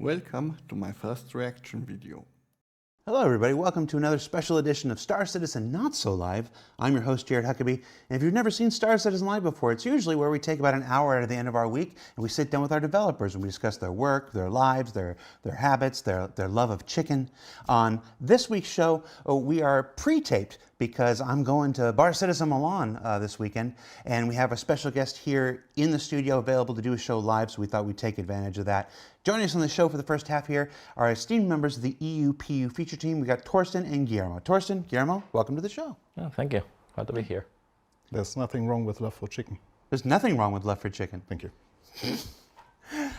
Welcome to my first reaction video. Hello everybody, welcome to another special edition of Star Citizen Not So Live. I'm your host Jared Huckabee, and if you've never seen Star Citizen Live before, it's usually where we take about an hour at the end of our week and we sit down with our developers and we discuss their work, their lives, their habits, their love of chicken. On this week's show, we are pre-taped because I'm going to Bar Citizen Milan this weekend, and we have a special guest here in the studio available to do a show live, so we thought we'd take advantage of that. Joining us on the show for the first half here are esteemed members of the EU-PU feature team. We got Torsten and Guillermo. Torsten, Guillermo, welcome to the show. Oh, thank you. Glad to be here. There's nothing wrong with love for chicken. There's nothing wrong with love for chicken. Thank you.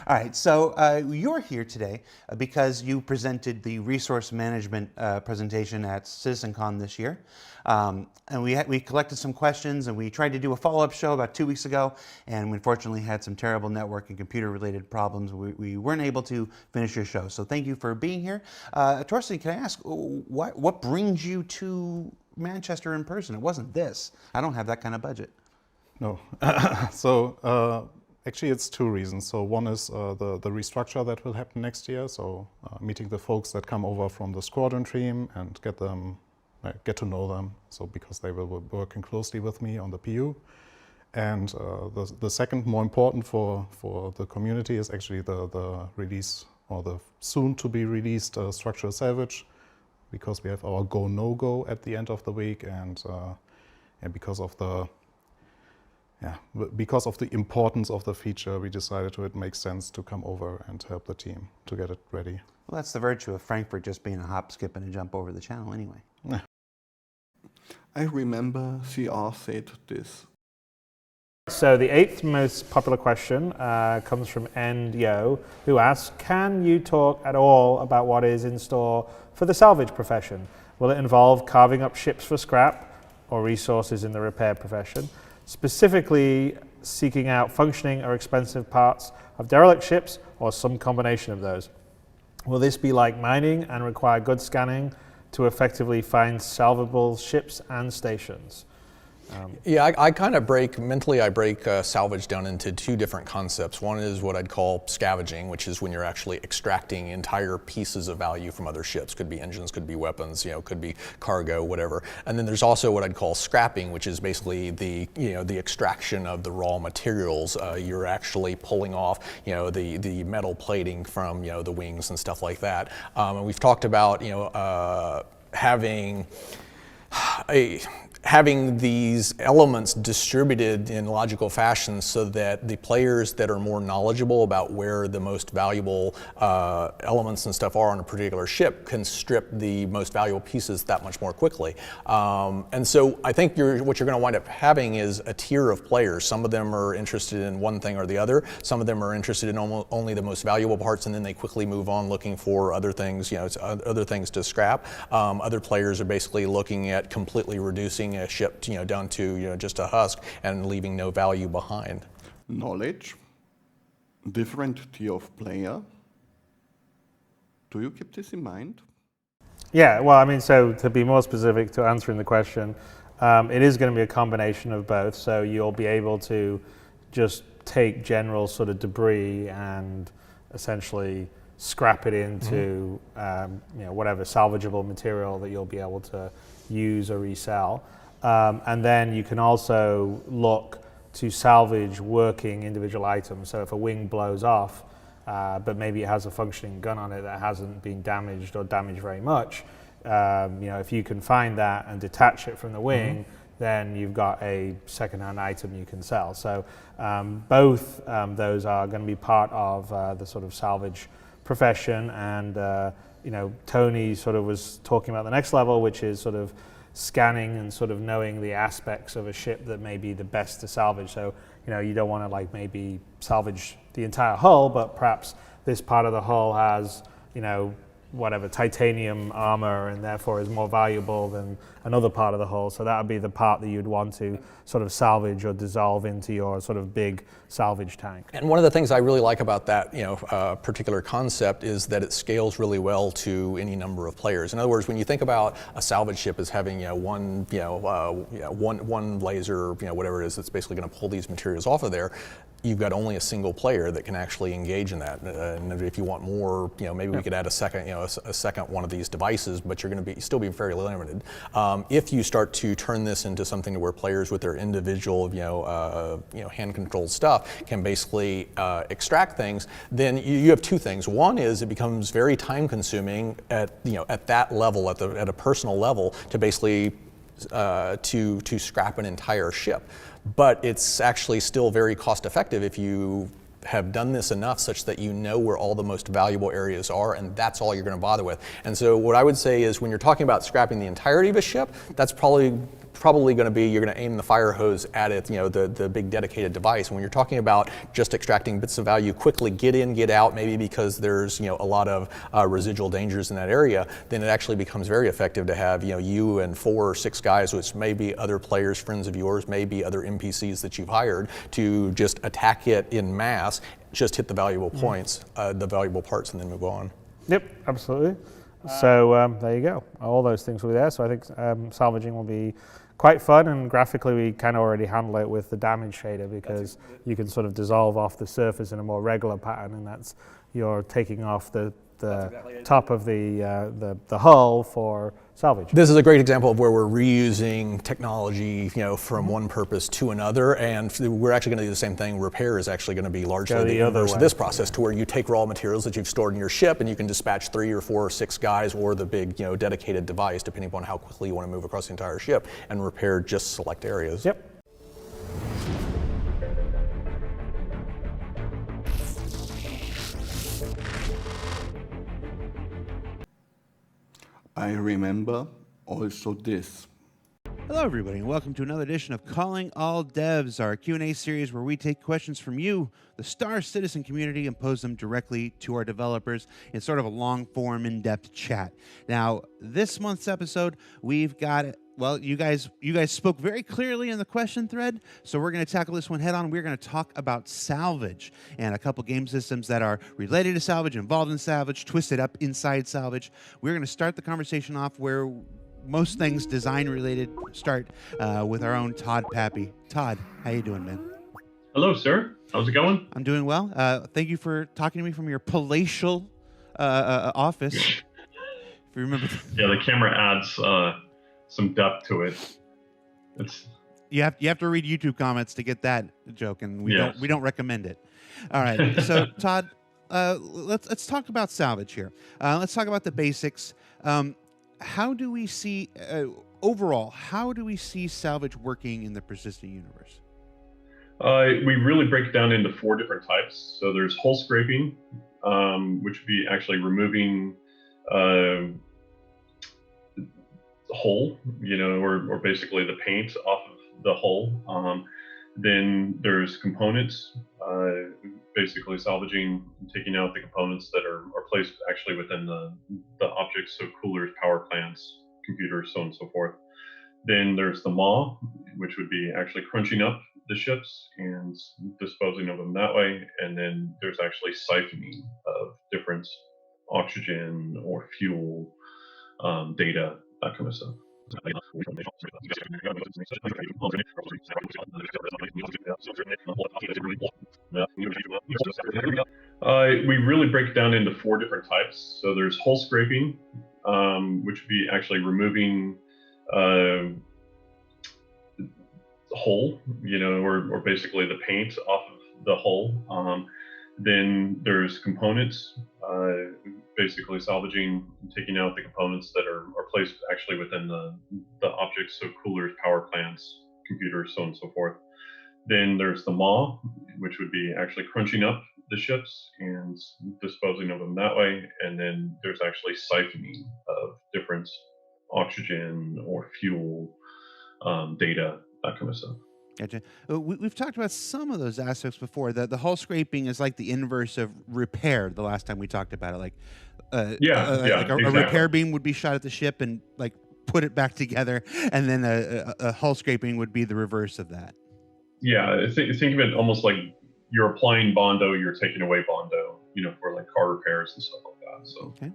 All right, so you're here today because you presented the resource management presentation at CitizenCon this year. And we collected some questions and we tried to do a follow-up show about 2 weeks ago, and we unfortunately had some terrible network and computer-related problems. We weren't able to finish your show, so thank you for being here. Torsten, can I ask, what brings you to Manchester in person? It wasn't this. I don't have that kind of budget. No. Actually, it's two reasons. So one is the restructure that will happen next year. So meeting the folks that come over from the squadron team and get to know them. So because they will be working closely with me on the PU. And the second, more important for the community, is actually the release, or the soon to be released structural salvage, because we have our go no go at the end of the week, and because of the importance of the feature, we decided it makes sense to come over and help the team to get it ready. Well, that's the virtue of Frankfurt just being a hop, skip, and a jump over the channel anyway. Yeah. I remember CR said this. So the 8th most popular question comes from Yo, who asks, can you talk at all about what is in store for the salvage profession? Will it involve carving up ships for scrap or resources in the repair profession? Specifically seeking out functioning or expensive parts of derelict ships, or some combination of those? Will this be like mining and require good scanning to effectively find salvable ships and stations? I kind of break salvage down into two different concepts. One is what I'd call scavenging, which is when you're actually extracting entire pieces of value from other ships. Could be engines, could be weapons, could be cargo, whatever. And then there's also what I'd call scrapping, which is basically the extraction of the raw materials. You're actually pulling off the metal plating from the wings and stuff like that. And we've talked about having these elements distributed in logical fashion so that the players that are more knowledgeable about where the most valuable elements and stuff are on a particular ship can strip the most valuable pieces that much more quickly. And so I think what you're going to wind up having is a tier of players. Some of them are interested in one thing or the other. Some of them are interested in only the most valuable parts, and then they quickly move on looking for other things, other things to scrap. Other players are basically looking at completely reducing a ship down to just a husk and leaving no value behind. Knowledge, different tier of player. Do you keep this in mind? Yeah, well, I mean, so to be more specific to answering the question, it is going to be a combination of both. So you'll be able to just take general sort of debris and essentially scrap it into whatever salvageable material that you'll be able to use or resell. And then you can also look to salvage working individual items. So if a wing blows off, but maybe it has a functioning gun on it that hasn't been damaged or damaged very much, if you can find that and detach it from the wing, then you've got a second-hand item you can sell. So both those are going to be part of the sort of salvage profession. And Tony sort of was talking about the next level, which is sort of scanning and sort of knowing the aspects of a ship that may be the best to salvage. So, you don't want to maybe salvage the entire hull, but perhaps this part of the hull has, whatever titanium armor, and therefore is more valuable than another part of the hull. So that would be the part that you'd want to sort of salvage or dissolve into your sort of big salvage tank. And one of the things I really like about that, particular concept is that it scales really well to any number of players. In other words, when you think about a salvage ship as having one laser, whatever it is, that's basically going to pull these materials off of there, you've got only a single player that can actually engage in that. And if you want more, maybe we could add a second, a second one of these devices, but you're going to still be fairly limited. If you start to turn this into something where players with their individual, hand-controlled stuff can basically extract things, then you have two things. One is it becomes very time-consuming at that level, at a personal level, to basically to scrap an entire ship. But it's actually still very cost effective if you have done this enough such that you know where all the most valuable areas are, and that's all you're going to bother with. And so what I would say is when you're talking about scrapping the entirety of a ship, that's probably going to be, you're going to aim the fire hose at it, the big dedicated device. And when you're talking about just extracting bits of value quickly, get in, get out, maybe because there's a lot of residual dangers in that area, then it actually becomes very effective to have you and 4 or 6 guys, which may be other players, friends of yours, maybe other NPCs that you've hired, to just attack it in mass, just hit the valuable points, the valuable parts, and then move on. Yep, absolutely. So there you go. All those things will be there. So I think salvaging will be quite fun, and graphically we kind of already handle it with the damage shader, because you can sort of dissolve off the surface in a more regular pattern, and that's you're taking off the top of the hull for salvage. This is a great example of where we're reusing technology, from one purpose to another, and we're actually going to do the same thing. Repair is actually going to be largely the inverse of this process, to where you take raw materials that you've stored in your ship, and you can dispatch 3 or 4 or 6 guys, or the big, dedicated device, depending upon how quickly you want to move across the entire ship, and repair just select areas. Yep. I remember also this. Hello, everybody, and welcome to another edition of Calling All Devs, our Q&A series where we take questions from you, the Star Citizen community, and pose them directly to our developers in sort of a long-form, in-depth chat. Now, this month's episode, we've got, well, you guys spoke very clearly in the question thread, so we're going to tackle this one head-on. We're going to talk about Salvage and a couple game systems that are related to Salvage, involved in Salvage, twisted up inside Salvage. We're going to start the conversation off where most things design-related start with our own Todd Pappy. Todd, how you doing, man? Hello, sir. How's it going? I'm doing well. Thank you for talking to me from your palatial office. If you remember. Yeah, the camera adds some depth to it. You have to read YouTube comments to get that joke, and we don't recommend it. All right. So Todd, let's talk about Salvage here. Let's talk about the basics. How do we see overall? How do we see Salvage working in the persistent universe? We really break it down into 4 different types. So there's hull scraping, which would be actually removing hull, or basically the paint off of the hull. Then there's components, basically salvaging and taking out the components that are placed actually within the objects, so coolers, power plants, computers, so on and so forth. Then there's the maw, which would be actually crunching up the ships and disposing of them that way. And then there's actually siphoning of different oxygen or fuel, data, that kind of stuff. We really break it down into 4 different types. So there's hull scraping, which would be actually removing hull, or basically the paint off of the hull. Then there's components, basically salvaging and taking out the components that are placed actually within the objects, so coolers, power plants, computers, so on and so forth. Then there's the maw, which would be actually crunching up the ships and disposing of them that way. And then there's actually siphoning of different oxygen or fuel, data, that kind of stuff. Gotcha. We've talked about some of those aspects before. The hull scraping is like the inverse of repair the last time we talked about it. Like Yeah, like a exactly. repair beam would be shot at the ship and like put it back together, and then a hull scraping would be the reverse of that. Yeah, think of it almost like you're applying Bondo, you're taking away Bondo, for like car repairs and stuff like that. So Okay.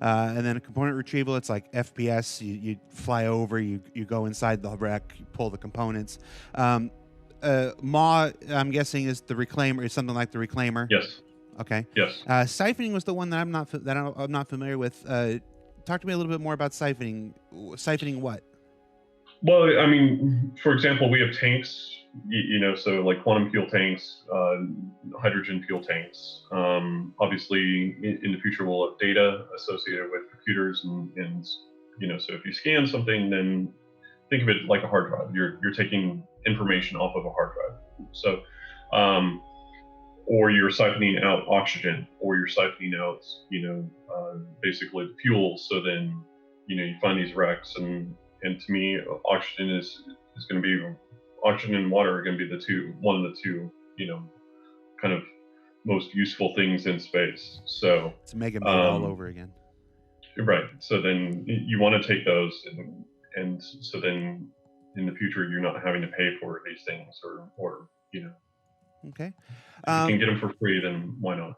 And then a component retrieval, it's like FPS. You fly over, you go inside the wreck, you pull the components. Maw, I'm guessing, is the reclaimer, is something like the reclaimer. yes, Okay. yes. Siphoning was the one that I'm not familiar with. Talk to me a little bit more about siphoning. Siphoning what? Well, I mean, for example, we have tanks, so like quantum fuel tanks, hydrogen fuel tanks. Obviously, in the future, we'll have data associated with computers, and so if you scan something, then think of it like a hard drive. You're taking information off of a hard drive. So, or you're siphoning out oxygen, or you're siphoning out, basically the fuel. So then, you find these wrecks, and to me, oxygen is going to be, oxygen and water are going to be one of the two, kind of most useful things in space. So It's Mega Man all over again. right. So then you want to take those, and so then in the future you're not having to pay for these things, or Okay. if you can get them for free, then why not?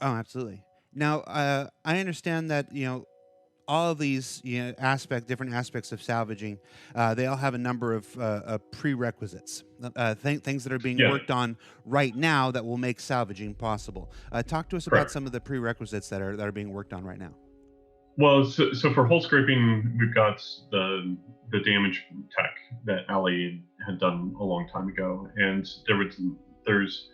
Oh, absolutely. Now, I understand that all of these different aspects of salvaging, they all have a number of prerequisites, things that are being Yeah. worked on right now that will make salvaging possible. Talk to us about Correct. some of the prerequisites that are being worked on right now. Well, so for hull scraping, we've got the damage tech that Ali had done a long time ago, and there's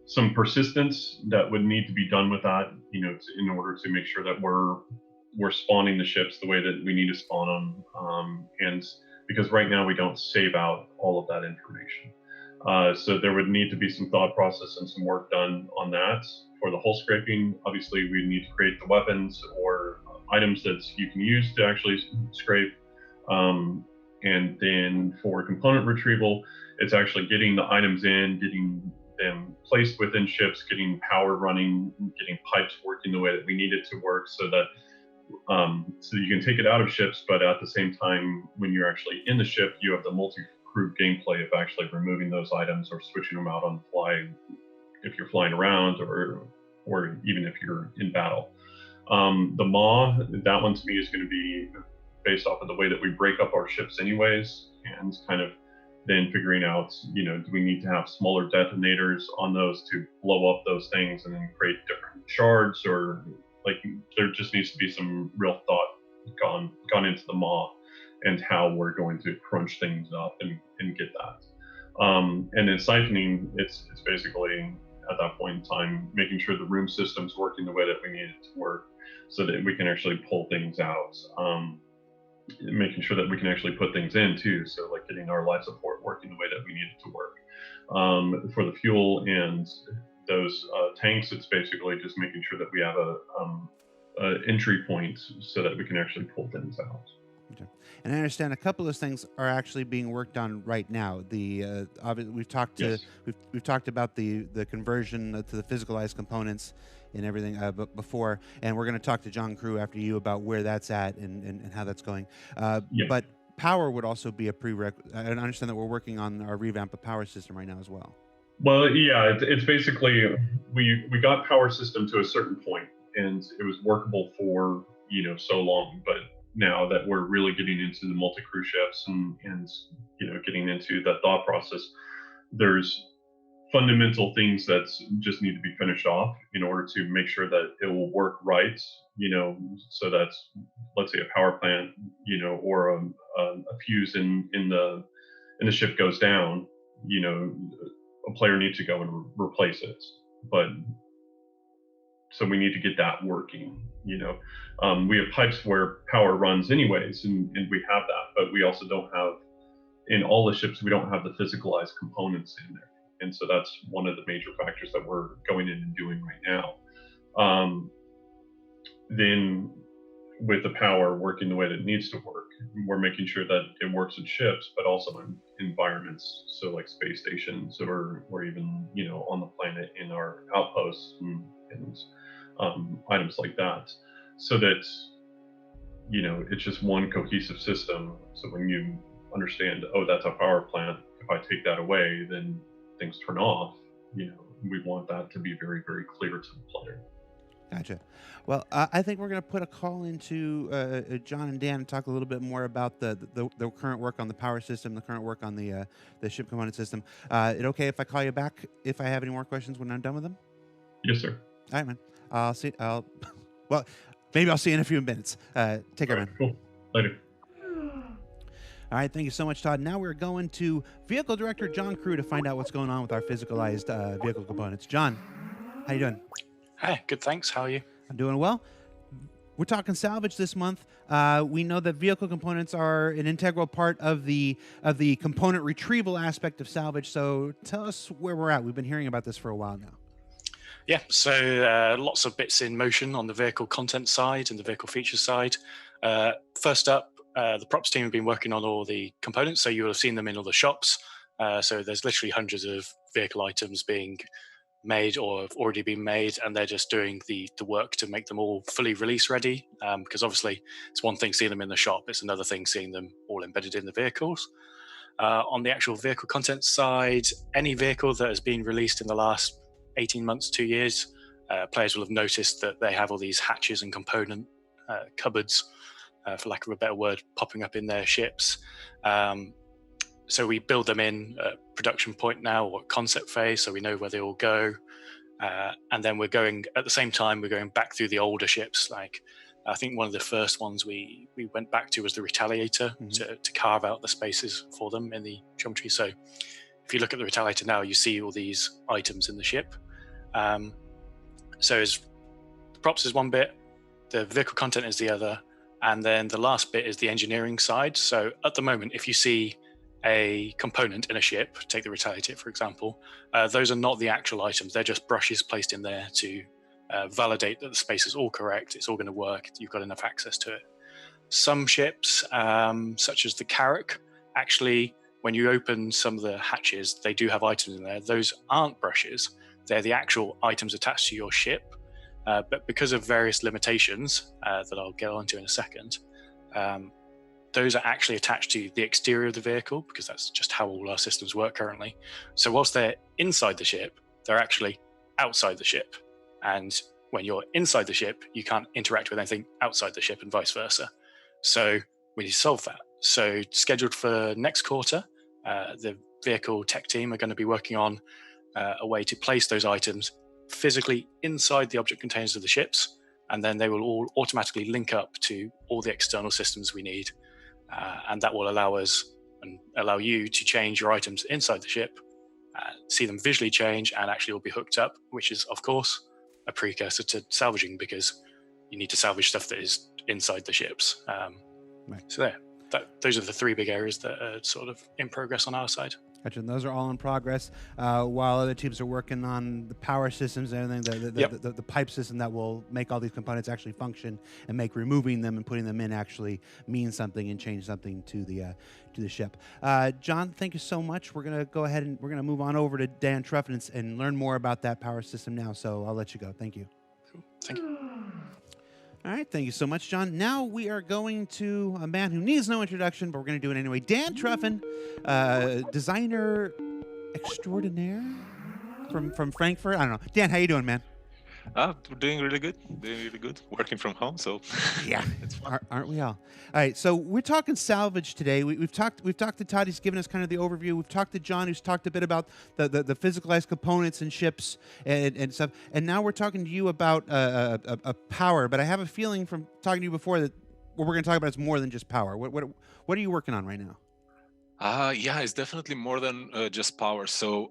some persistence that would need to be done with that, in order to make sure that we're spawning the ships the way that we need to spawn them, and because right now we don't save out all of that information. So there would need to be some thought process and some work done on that. For the hull scraping, obviously we need to create the weapons or items that you can use to actually scrape. And then for component retrieval, it's actually getting the items in, getting them placed within ships, getting power running, getting pipes working the way that we need it to work, so that you can take it out of ships, but at the same time, when you're actually in the ship, you have the multi-crew gameplay of actually removing those items or switching them out on the fly if you're flying around, or even if you're in battle. The Maw, that one to me is going to be based off of the way that we break up our ships anyways, and kind of then figuring out, do we need to have smaller detonators on those to blow up those things and then create different shards, or like there just needs to be some real thought gone into the Maw and how we're going to crunch things up and get that. And then siphoning, it's basically at that point in time making sure the room system's working the way that we need it to work, so that we can actually pull things out. Making sure that we can actually put things in too, so like getting our life support working the way that we need it to work. For the fuel and those tanks, it's basically just making sure that we have a entry point so that we can actually pull things out. Okay. And I understand a couple of those things are actually being worked on right now. The obviously we've talked Yes. we've talked about the conversion to the physicalized components and everything before, and we're going to talk to John Crew after you about where that's at and how that's going. Yeah. But power would also be a prerequisite. I understand that we're working on our revamp of power system right now as well. Well, yeah, it's basically we got power system to a certain point, and it was workable for so long, but now that we're really getting into the multi-crew ships and getting into that thought process, there's fundamental things that just need to be finished off in order to make sure that it will work right, so that, let's say, a power plant, or a fuse in the ship goes down, a player needs to go and replace it. But so we need to get that working. We have pipes where power runs anyways, and we have that, but we also don't have, in all the ships, we don't have the physicalized components in there. And so that's one of the major factors that we're going in and doing right now. Then with the power working the way that it needs to work, we're making sure that it works in ships, but also in environments, so like space stations, or even on the planet in our outposts and items like that. so that it's just one cohesive system. So when you understand, oh, that's a power plant, if I take that away, then things turn off. We want that to be very, very clear to the player. Gotcha. Well, I think we're going to put a call into John and Dan and talk a little bit more about the current work on the power system, the current work on the ship component system. It okay if I call you back if I have any more questions when I'm done with them? Yes, sir. All right, man. I'll see. Well, maybe I'll see you in a few minutes. Take care, All right, man. cool. Later. All right, thank you so much, Todd. Now we're going to Vehicle Director John Crew to find out what's going on with our physicalized vehicle components. John, how you doing? Hi, good, thanks. How are you? I'm doing well. We're talking salvage this month. We know that vehicle components are an integral part of the component retrieval aspect of salvage. So tell us where we're at. We've been hearing about this for a while now. Yeah, so lots of bits in motion on the vehicle content side and the vehicle features side. First up, the props team have been working on all the components, so you will have seen them in all the shops. So there's literally hundreds of vehicle items being made or have already been made, and they're just doing the work to make them all fully release ready, because obviously it's one thing seeing them in the shop, it's another thing seeing them all embedded in the vehicles. On the actual vehicle content side, any vehicle that has been released in the last 18 months, 2 years, players will have noticed that they have all these hatches and component cupboards, for lack of a better word, popping up in their ships. So we build them in at production point now, or concept phase, so we know where they all go. And then we're going, at the same time, we're going back through the older ships. Like, I think one of the first ones we went back to was the Retaliator, to carve out the spaces for them in the geometry. So if you look at the Retaliator now, you see all these items in the ship. So the props is one bit, the vehicle content is the other, and then the last bit is the engineering side. So at the moment, if you see a component in a ship, take the Retaliator for example, those are not the actual items, they're just brushes placed in there to validate that the space is all correct, it's all going to work, you've got enough access to it. Some ships, such as the Carrack, actually when you open some of the hatches, they do have items in there. Those aren't brushes, they're the actual items attached to your ship, but because of various limitations that I'll get onto in a second, those are actually attached to the exterior of the vehicle, because that's just how all our systems work currently. So whilst they're inside the ship, they're actually outside the ship. And when you're inside the ship, you can't interact with anything outside the ship and vice versa. So we need to solve that. So scheduled for next quarter, the vehicle tech team are going to be working on a way to place those items physically inside the object containers of the ships, and then they will all automatically link up to all the external systems we need. And that will allow us and allow you to change your items inside the ship, see them visually change, and actually all be hooked up, which is, of course, a precursor to salvaging, because you need to salvage stuff that is inside the ships. Right. So those are the three big areas that are sort of in progress on our side. Gotcha. And those are all in progress, while other teams are working on the power systems and everything, the pipe system that will make all these components actually function and make removing them and putting them in actually mean something and change something to the ship. John, thank you so much. We're going to go ahead and we're going to move on over to Dan Truffin and learn more about that power system now. So I'll let you go. Thank you. Cool. Thank you. All right, thank you so much, John. Now we are going to a man who needs no introduction, but we're going to do it anyway. Dan Truffin, designer extraordinaire from Frankfurt. I don't know. Dan, how you doing, man? Doing really good. Working from home, so yeah, it's fun. Aren't we all? All right, so we're talking salvage today. We've talked to Todd. He's given us kind of the overview. We've talked to John, who's talked a bit about the physicalized components and ships and stuff. And now we're talking to you about a power. But I have a feeling from talking to you before that what we're going to talk about is more than just power. What are you working on right now? Yeah, it's definitely more than just power. So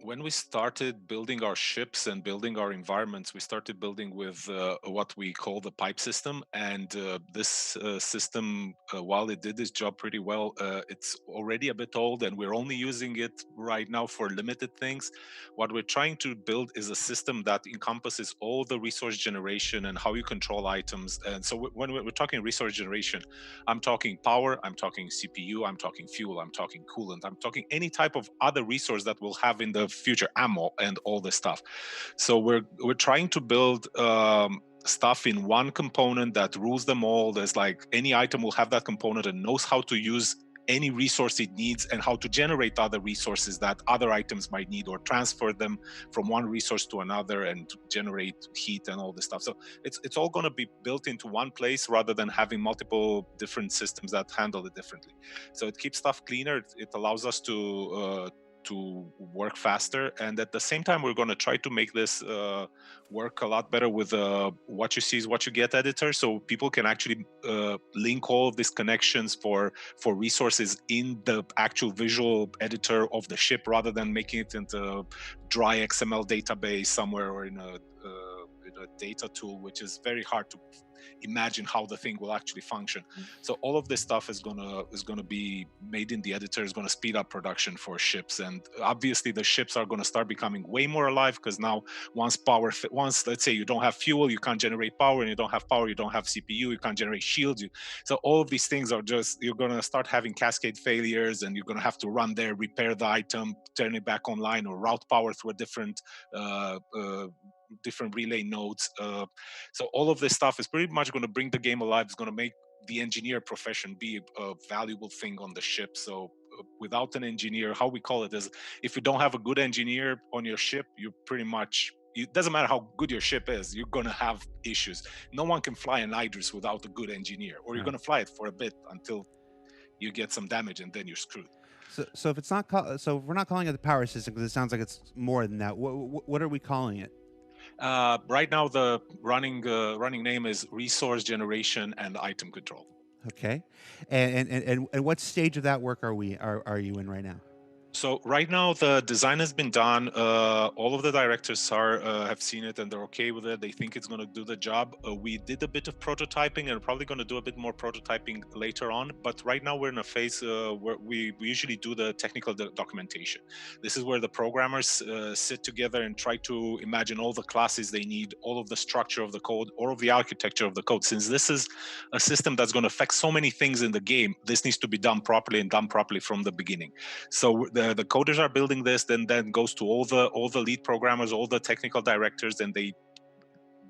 when we started building our ships and building our environments, we started building with what we call the pipe system. And this system, while it did its job pretty well, it's already a bit old and we're only using it right now for limited things. What we're trying to build is a system that encompasses all the resource generation and how you control items. And so when we're talking resource generation, I'm talking power, I'm talking CPU, I'm talking fuel, I'm talking coolant, I'm talking any type of other resource that we'll have in the future, ammo and all this stuff. So we're trying to build stuff in one component that rules them all. There's like any item will have that component and knows how to use any resource it needs and how to generate other resources that other items might need, or transfer them from one resource to another and to generate heat and all this stuff. So it's all going to be built into one place rather than having multiple different systems that handle it differently. So it keeps stuff cleaner. It allows us to work faster, and at the same time we're going to try to make this work a lot better with what you see is what you get editor, so people can actually link all of these connections for resources in the actual visual editor of the ship, rather than making it into a dry XML database somewhere or in a data tool, which is very hard to imagine how the thing will actually function. So all of this stuff is gonna be made in the editor, is gonna speed up production for ships, and obviously the ships are gonna start becoming way more alive, because now once let's say you don't have fuel, you can't generate power, and you don't have power, you don't have CPU, you can't generate shields. So all of these things are just, you're gonna start having cascade failures, and you're gonna have to run there, repair the item, turn it back online, or route power through a different relay nodes. So all of this stuff is pretty much going to bring the game alive. It's going to make the engineer profession be a valuable thing on the ship. So without an engineer, how we call it is, if you don't have a good engineer on your ship, you pretty much, it doesn't matter how good your ship is, you're going to have issues. No one can fly an Idris without a good engineer, or you're going to fly it for a bit until you get some damage, and then you're screwed. So if it's not so if we're not calling it the power system, because it sounds like it's more than that. What are we calling it? Right now, the running name is resource generation and item control. Okay, and what stage of that work are you in right now? So right now the design has been done. All of the directors have seen it and they're okay with it. They think it's going to do the job. We did a bit of prototyping and probably going to do a bit more prototyping later on. But right now we're in a phase where we usually do the technical documentation. This is where the programmers sit together and try to imagine all the classes they need, all of the structure of the code, all of the architecture of the code. Since this is a system that's going to affect so many things in the game, this needs to be done properly and done properly from the beginning. So the coders are building this, then goes to all the lead programmers, all the technical directors, and they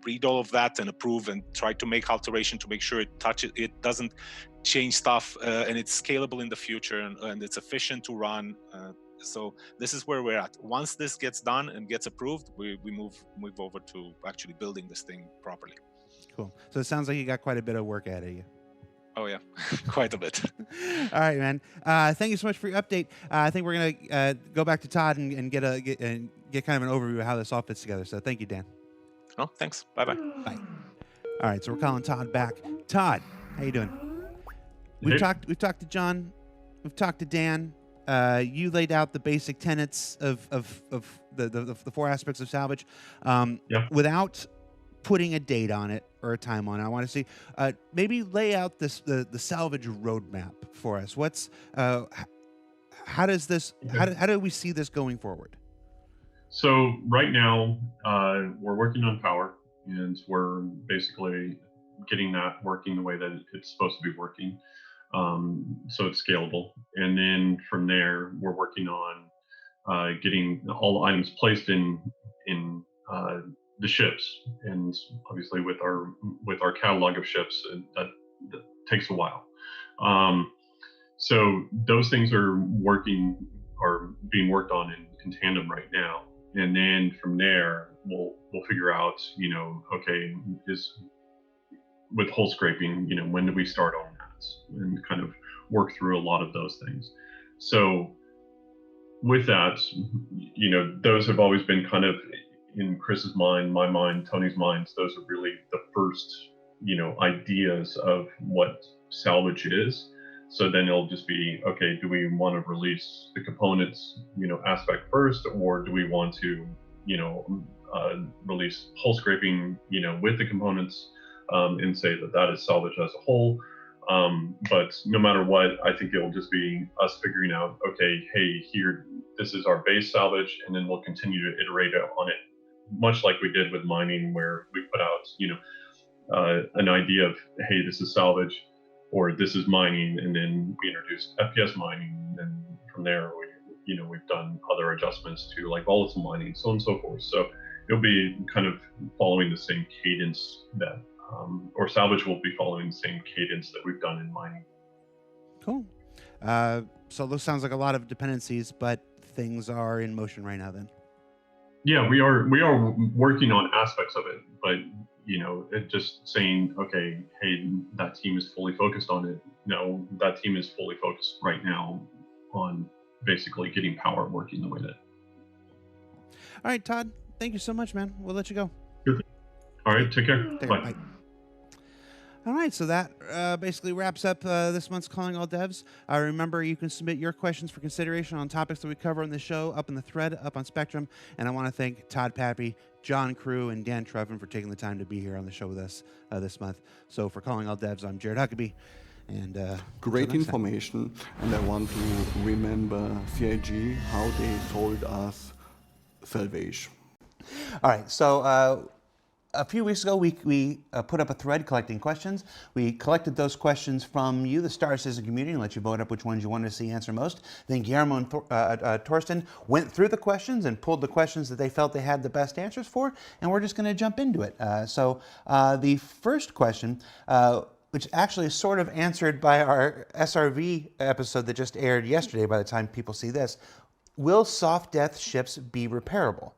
read all of that and approve and try to make alteration to make sure it doesn't change stuff, and it's scalable in the future, and it's efficient to run. So this is where we're at. Once this gets done and gets approved, we move over to actually building this thing properly. Cool. So it sounds like you got quite a bit of work ahead of you. Oh yeah, quite a bit. All right, man. Thank you so much for your update. I think we're gonna go back to Todd and get kind of an overview of how this all fits together. So thank you, Dan. Oh, thanks. Bye. Bye. All right, so we're calling Todd back. Todd, how you doing? We've talked to John. We've talked to Dan. You laid out the basic tenets of the four aspects of salvage. Without putting a date on it or a time on it, I want to see maybe lay out the salvage roadmap for us. What's how does this how do we see this going forward? So right now we're working on power, and we're basically getting that working the way that it's supposed to be working, so it's scalable. And then from there, we're working on getting all the items placed in the ships, and obviously with our catalog of ships, that takes a while. So those things are being worked on in tandem right now, and then from there we'll figure out, okay, with hull scraping, when do we start on that, and kind of work through a lot of those things. So with that, those have always been kind of in Chris's mind, my mind, Tony's minds. Those are really the first, ideas of what salvage is. So then it'll just be, okay, do we want to release the components, aspect first, or do we want to, release hull scraping, with the components, and say that is salvage as a whole. But no matter what, I think it'll just be us figuring out, okay, hey, here, this is our base salvage, and then we'll continue to iterate on it, much like we did with mining, where we put out, an idea of, hey, this is salvage, or this is mining, and then we introduced FPS mining, and from there we've done other adjustments to like volatile mining, so on and so forth. So it'll be kind of following the same cadence that, or salvage will be following the same cadence that we've done in mining. Cool. So those sounds like a lot of dependencies, but things are in motion right now then. Yeah, we are working on aspects of it, but it just saying, okay, hey, that team is fully focused on it. No, that team is fully focused right now on basically getting power working the way that. All right, Todd, thank you so much, man. We'll let you go. Good. All right, take care. Bye. Bye. All right, so that basically wraps up this month's Calling All Devs. Remember, you can submit your questions for consideration on topics that we cover on the show up in the thread, up on Spectrum. And I want to thank Todd Pappy, John Crew, and Dan Trevin for taking the time to be here on the show with us this month. So for Calling All Devs, I'm Jared Huckabee. And great information. And I want to remember CIG, how they sold us salvage. All right, so a few weeks ago, we put up a thread collecting questions. We collected those questions from you, the Star Citizen community, and let you vote up which ones you wanted to see answer most. Then Guillermo and Torsten went through the questions and pulled the questions that they felt they had the best answers for, and we're just going to jump into it. So the first question, which actually is sort of answered by our SRV episode that just aired yesterday by the time people see this, will soft death ships be repairable?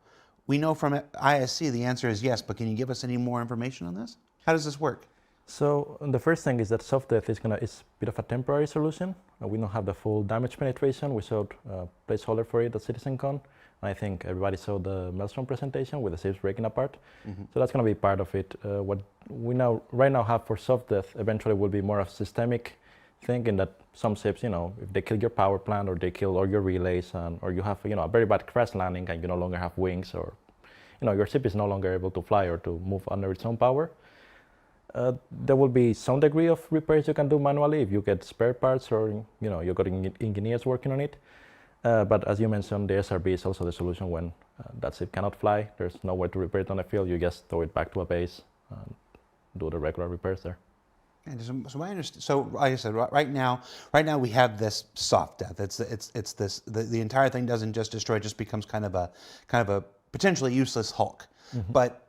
We know from ISC the answer is yes, but can you give us any more information on this? How does this work? So the first thing is that soft death is a bit of a temporary solution. We don't have the full damage penetration. We showed a placeholder for it at CitizenCon. I think everybody saw the Maelstrom presentation with the ships breaking apart. Mm-hmm. So that's going to be part of it. What we right now have for soft death eventually will be more of a systemic thing, in that some ships, if they kill your power plant or they kill all your relays, or you have a very bad crash landing and you no longer have wings, or your ship is no longer able to fly or to move under its own power, there will be some degree of repairs you can do manually if you get spare parts or you've got engineers working on it. But as you mentioned, the SRB is also the solution when that ship cannot fly. There's nowhere to repair it on the field. You just throw it back to a base and do the regular repairs there. And so I understand. So like I said, right now we have this soft death. It's this the entire thing doesn't just destroy; it just becomes kind of a potentially useless hulk. Mm-hmm. But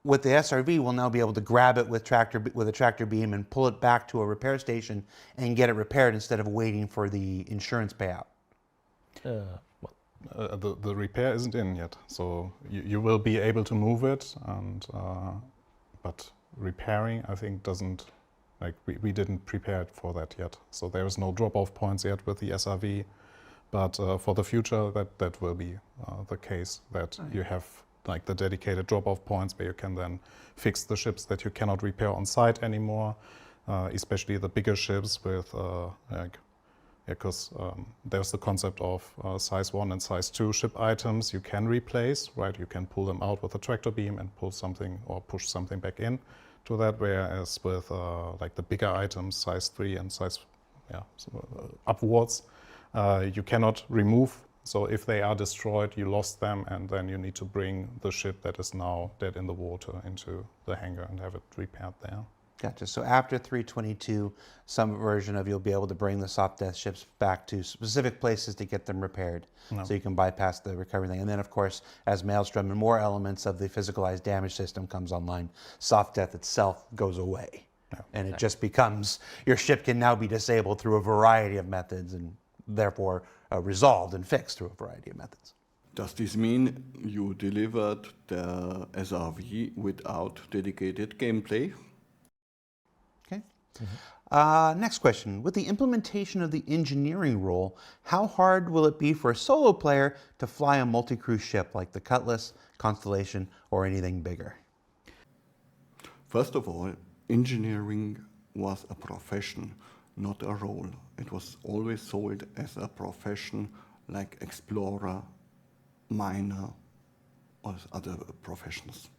with the SRV, we'll now be able to grab it with a tractor beam and pull it back to a repair station and get it repaired instead of waiting for the insurance payout. The repair isn't in yet, so you will be able to move it, and but repairing, I think, doesn't. We didn't prepare it for that yet, so there is no drop-off points yet with the SRV. But for the future, that will be the case, that you have the dedicated drop-off points where you can then fix the ships that you cannot repair on site anymore, especially the bigger ships with, because there's the concept of size 1 and size 2 ship items you can replace, right? You can pull them out with a tractor beam and pull something or push something back in to that, whereas with the bigger items, size 3 and size upwards, you cannot remove. So if they are destroyed, you lost them, and then you need to bring the ship that is now dead in the water into the hangar and have it repaired there. Gotcha. So after 322, some version of you'll be able to bring the soft death ships back to specific places to get them repaired. No. So you can bypass the recovery thing. And then, of course, as Maelstrom and more elements of the physicalized damage system comes online, soft death itself goes away. No. And it just becomes, your ship can now be disabled through a variety of methods, and therefore resolved and fixed through a variety of methods. Does this mean you delivered the SRV without dedicated gameplay? Okay. Mm-hmm. Next question. With the implementation of the engineering role, how hard will it be for a solo player to fly a multi-crew ship like the Cutlass, Constellation, or anything bigger? First of all, engineering was a profession, not a role. It was always sold as a profession, like explorer, miner, or other professions.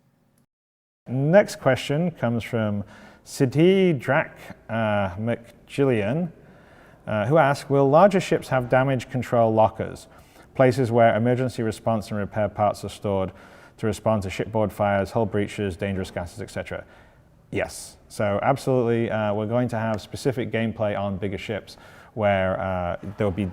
Next question comes from Siddhi Drak McGillian, who asks, will larger ships have damage control lockers, places where emergency response and repair parts are stored to respond to shipboard fires, hull breaches, dangerous gases, etc.? Yes. So absolutely, we're going to have specific gameplay on bigger ships where there'll be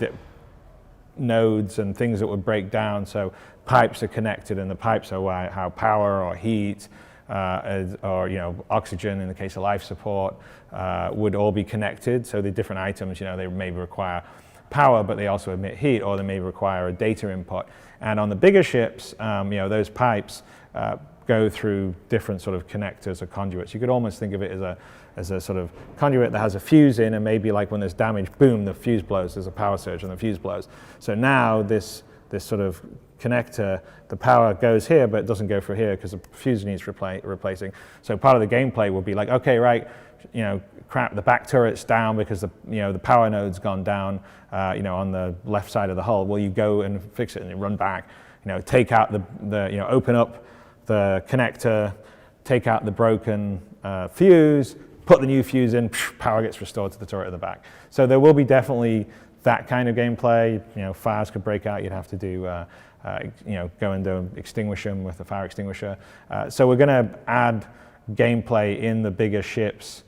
nodes and things that would break down. So pipes are connected, and the pipes are how power or heat or oxygen in the case of life support would all be connected. So the different items, they may require power, but they also emit heat, or they may require a data input. And on the bigger ships, those pipes go through different sort of connectors or conduits. You could almost think of it as a sort of conduit that has a fuse in, and maybe like when there's damage, boom, the fuse blows. There's a power surge and the fuse blows. So now this sort of connector, the power goes here, but it doesn't go through here because the fuse needs replacing. So part of the gameplay will be like, okay, right, crap, the back turret's down because the power node's gone down, on the left side of the hull. Well, you go and fix it and you run back, take out open up the connector, take out the broken fuse, put the new fuse in, power gets restored to the turret at the back. So there will be definitely that kind of gameplay. Fires could break out. You'd have to do, go and extinguish them with a fire extinguisher. So we're going to add gameplay in the bigger ships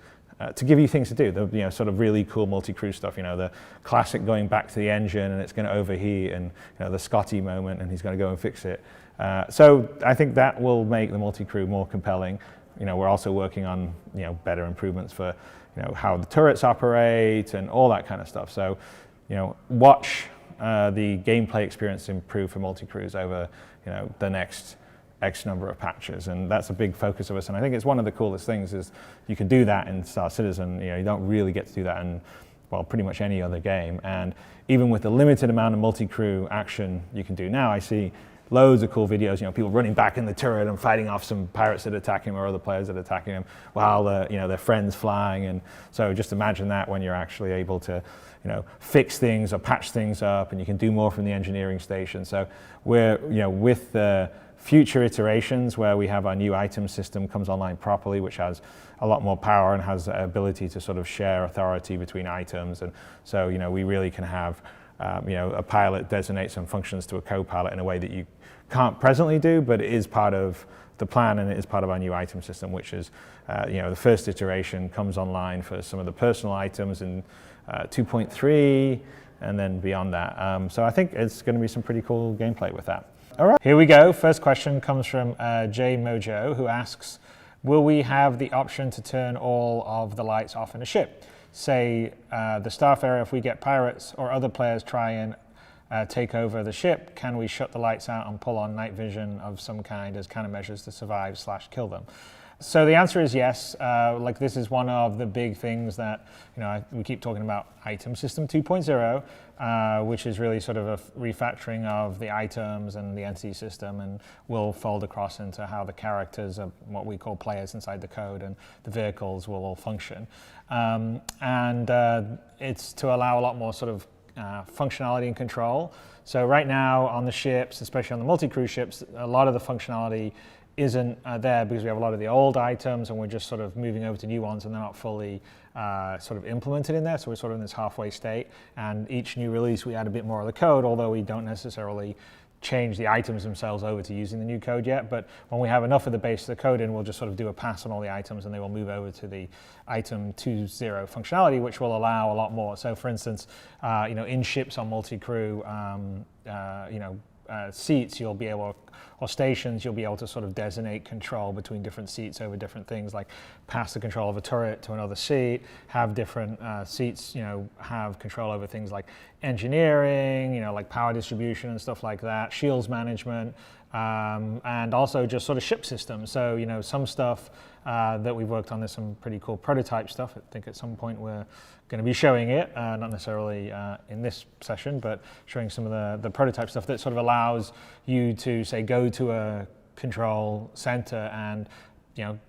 to give you things to do. The sort of really cool multi-crew stuff. The classic going back to the engine and it's going to overheat, and the Scotty moment, and he's going to go and fix it. So I think that will make the multi-crew more compelling. We're also working on better improvements for how the turrets operate and all that kind of stuff. So watch the gameplay experience improve for multi-crews over the next X number of patches, and that's a big focus of us. And I think it's one of the coolest things is you can do that in Star Citizen. You don't really get to do that in pretty much any other game. And even with the limited amount of multi-crew action you can do now, I see loads of cool videos, people running back in the turret and fighting off some pirates that are attacking them or other players that are attacking them while their friends flying. And so just imagine that when you're actually able to, fix things or patch things up, and you can do more from the engineering station. So we're, with the future iterations where we have our new item system comes online properly, which has a lot more power and has the ability to sort of share authority between items. And so, we really can have a pilot designate some functions to a co-pilot in a way that you can't presently do, but it is part of the plan, and it is part of our new item system, which is, the first iteration comes online for some of the personal items in 2.3, and then beyond that. So I think it's going to be some pretty cool gameplay with that. All right, here we go. First question comes from Jay Mojo, who asks, will we have the option to turn all of the lights off in a ship? Say the Starfarer, if we get pirates or other players try and take over the ship, can we shut the lights out and pull on night vision of some kind as countermeasures to survive / kill them? So the answer is yes. This is one of the big things that, we keep talking about Item System 2.0, which is really sort of a refactoring of the items and the entity system, and will fold across into how the characters are what we call players inside the code, and the vehicles will all function. It's to allow a lot more sort of functionality and control. So right now on the ships, especially on the multi-crew ships, a lot of the functionality isn't there because we have a lot of the old items and we're just sort of moving over to new ones, and they're not fully sort of implemented in there. So we're sort of in this halfway state, and each new release we add a bit more of the code, although we don't necessarily change the items themselves over to using the new code yet. But when we have enough of the base of the code in, we'll just sort of do a pass on all the items, and they will move over to the item 2.0 functionality, which will allow a lot more. So for instance, in ships on multi-crew, seats, you'll be able, or stations, you'll be able to sort of designate control between different seats over different things, like pass the control of a turret to another seat, have different seats, have control over things like engineering, like power distribution and stuff like that, shields management, and also just sort of ship systems. So, some stuff that we've worked on, there's some pretty cool prototype stuff. I think at some point we're going to be showing it, not necessarily in this session, but showing some of the prototype stuff that sort of allows you to, say, go to a control center and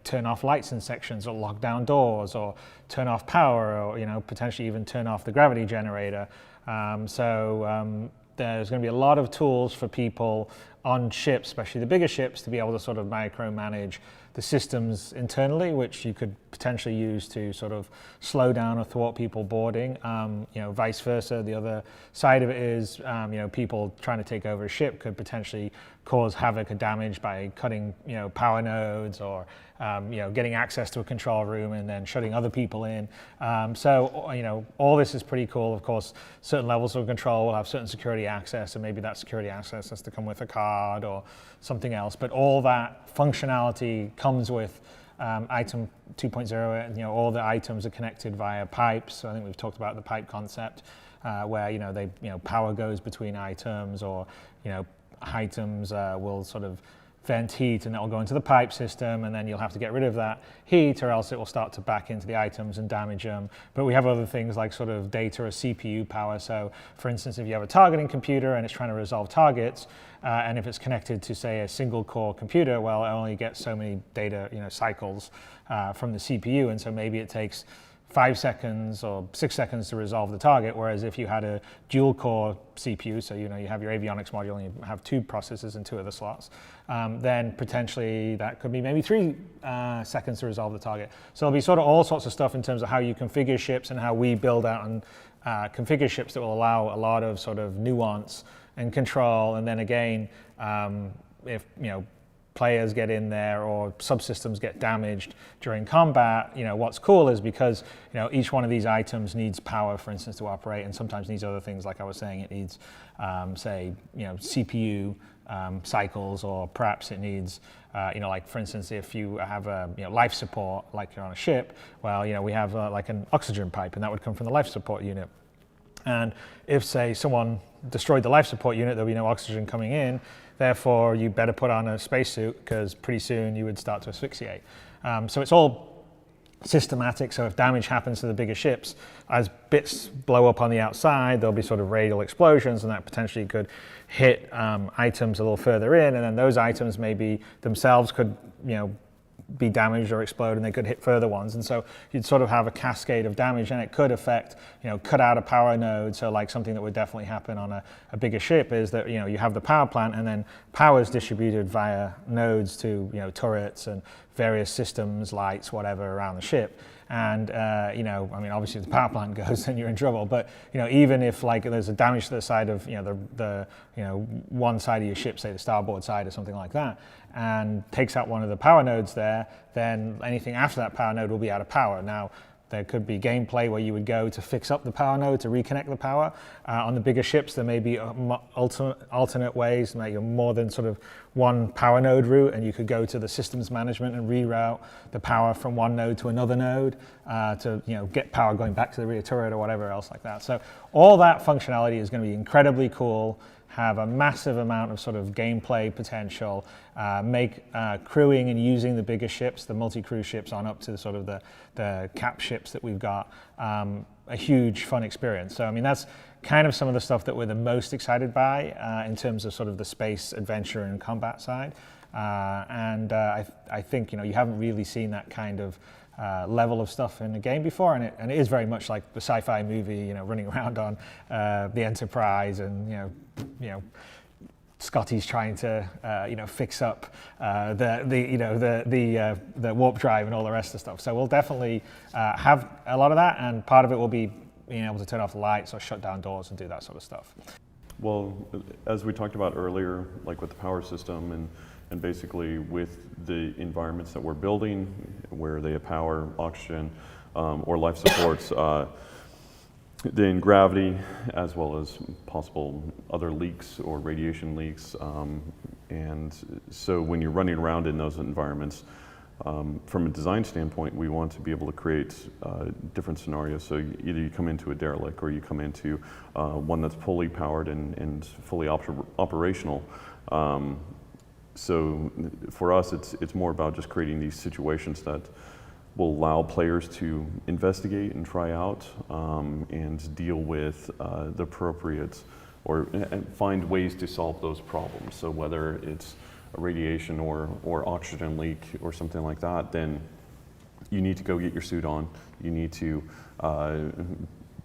turn off lights in sections, or lock down doors, or turn off power, or potentially even turn off the gravity generator. There's going to be a lot of tools for people on ships, especially the bigger ships, to be able to sort of micromanage the systems internally, which you could potentially use to sort of slow down or thwart people boarding. Vice versa. The other side of it is, people trying to take over a ship could potentially cause havoc or damage by cutting, power nodes or, getting access to a control room and then shutting other people in. All this is pretty cool. Of course, certain levels of control will have certain security access, and maybe that security access has to come with a card or something else. But all that functionality comes with item 2.0, and all the items are connected via pipes. So I think we've talked about the pipe concept, where power goes between items, or items will sort of vent heat and that will go into the pipe system, and then you'll have to get rid of that heat, or else it will start to back into the items and damage them. But we have other things like sort of data or CPU power. So for instance, if you have a targeting computer and it's trying to resolve targets, and if it's connected to, say, a single core computer, well, it only gets so many data cycles from the CPU, and so maybe it takes 5 seconds or 6 seconds to resolve the target, whereas if you had a dual core CPU, so you have your avionics module and you have 2 processors in 2 of the slots, then potentially that could be maybe 3 seconds to resolve the target. So there'll be sort of all sorts of stuff in terms of how you configure ships and how we build out and configure ships that will allow a lot of sort of nuance and control. And then again, if players get in there or subsystems get damaged during combat, what's cool is because each one of these items needs power, for instance, to operate, and sometimes needs other things. Like I was saying, it needs say CPU cycles, or perhaps it needs like for instance, if you have a life support, like you're on a ship, well we have like an oxygen pipe, and that would come from the life support unit. And if, say, someone destroyed the life support unit, there'll be no oxygen coming in. Therefore, you better put on a spacesuit, because pretty soon you would start to asphyxiate. So it's all systematic. So if damage happens to the bigger ships, as bits blow up on the outside, there'll be sort of radial explosions, and that potentially could hit items a little further in. And then those items maybe themselves could, be damaged or explode, and they could hit further ones. And so you'd sort of have a cascade of damage, and it could affect, cut out a power node. So like something that would definitely happen on a bigger ship is that, you have the power plant, and then power is distributed via nodes to, turrets and various systems, lights, whatever, around the ship. And, obviously if the power plant goes, then you're in trouble. But, even if like there's a damage to the side of, the one side of your ship, say the starboard side or something like that, and takes out one of the power nodes there, then anything after that power node will be out of power. Now, there could be gameplay where you would go to fix up the power node, to reconnect the power. On the bigger ships, there may be alternate ways, maybe more than sort of one power node route, and you could go to the systems management and reroute the power from one node to another node to get power going back to the rear turret or whatever else like that. So all that functionality is going to be incredibly cool, have a massive amount of sort of gameplay potential, make crewing and using the bigger ships, the multi-crew ships on up to sort of the cap ships that we've got, a huge fun experience. So that's kind of some of the stuff that we're the most excited by in terms of sort of the space adventure and combat side. I think you haven't really seen that kind of level of stuff in the game before, and it is very much like the sci-fi movie, running around on the Enterprise, and Scotty's trying to fix up the warp drive and all the rest of the stuff. So we'll definitely have a lot of that, and part of it will be being able to turn off the lights or shut down doors and do that sort of stuff. Well, as we talked about earlier, like with the power system and basically with the environments that we're building, where they have power, oxygen, or life supports, then gravity, as well as possible other leaks or radiation leaks. And so when you're running around in those environments, from a design standpoint, we want to be able to create different scenarios. So either you come into a derelict, or you come into one that's fully powered and fully operational. So for us, it's more about just creating these situations that will allow players to investigate and try out and deal with the appropriate, and find ways to solve those problems. So whether it's a radiation or oxygen leak or something like that, then you need to go get your suit on. You need to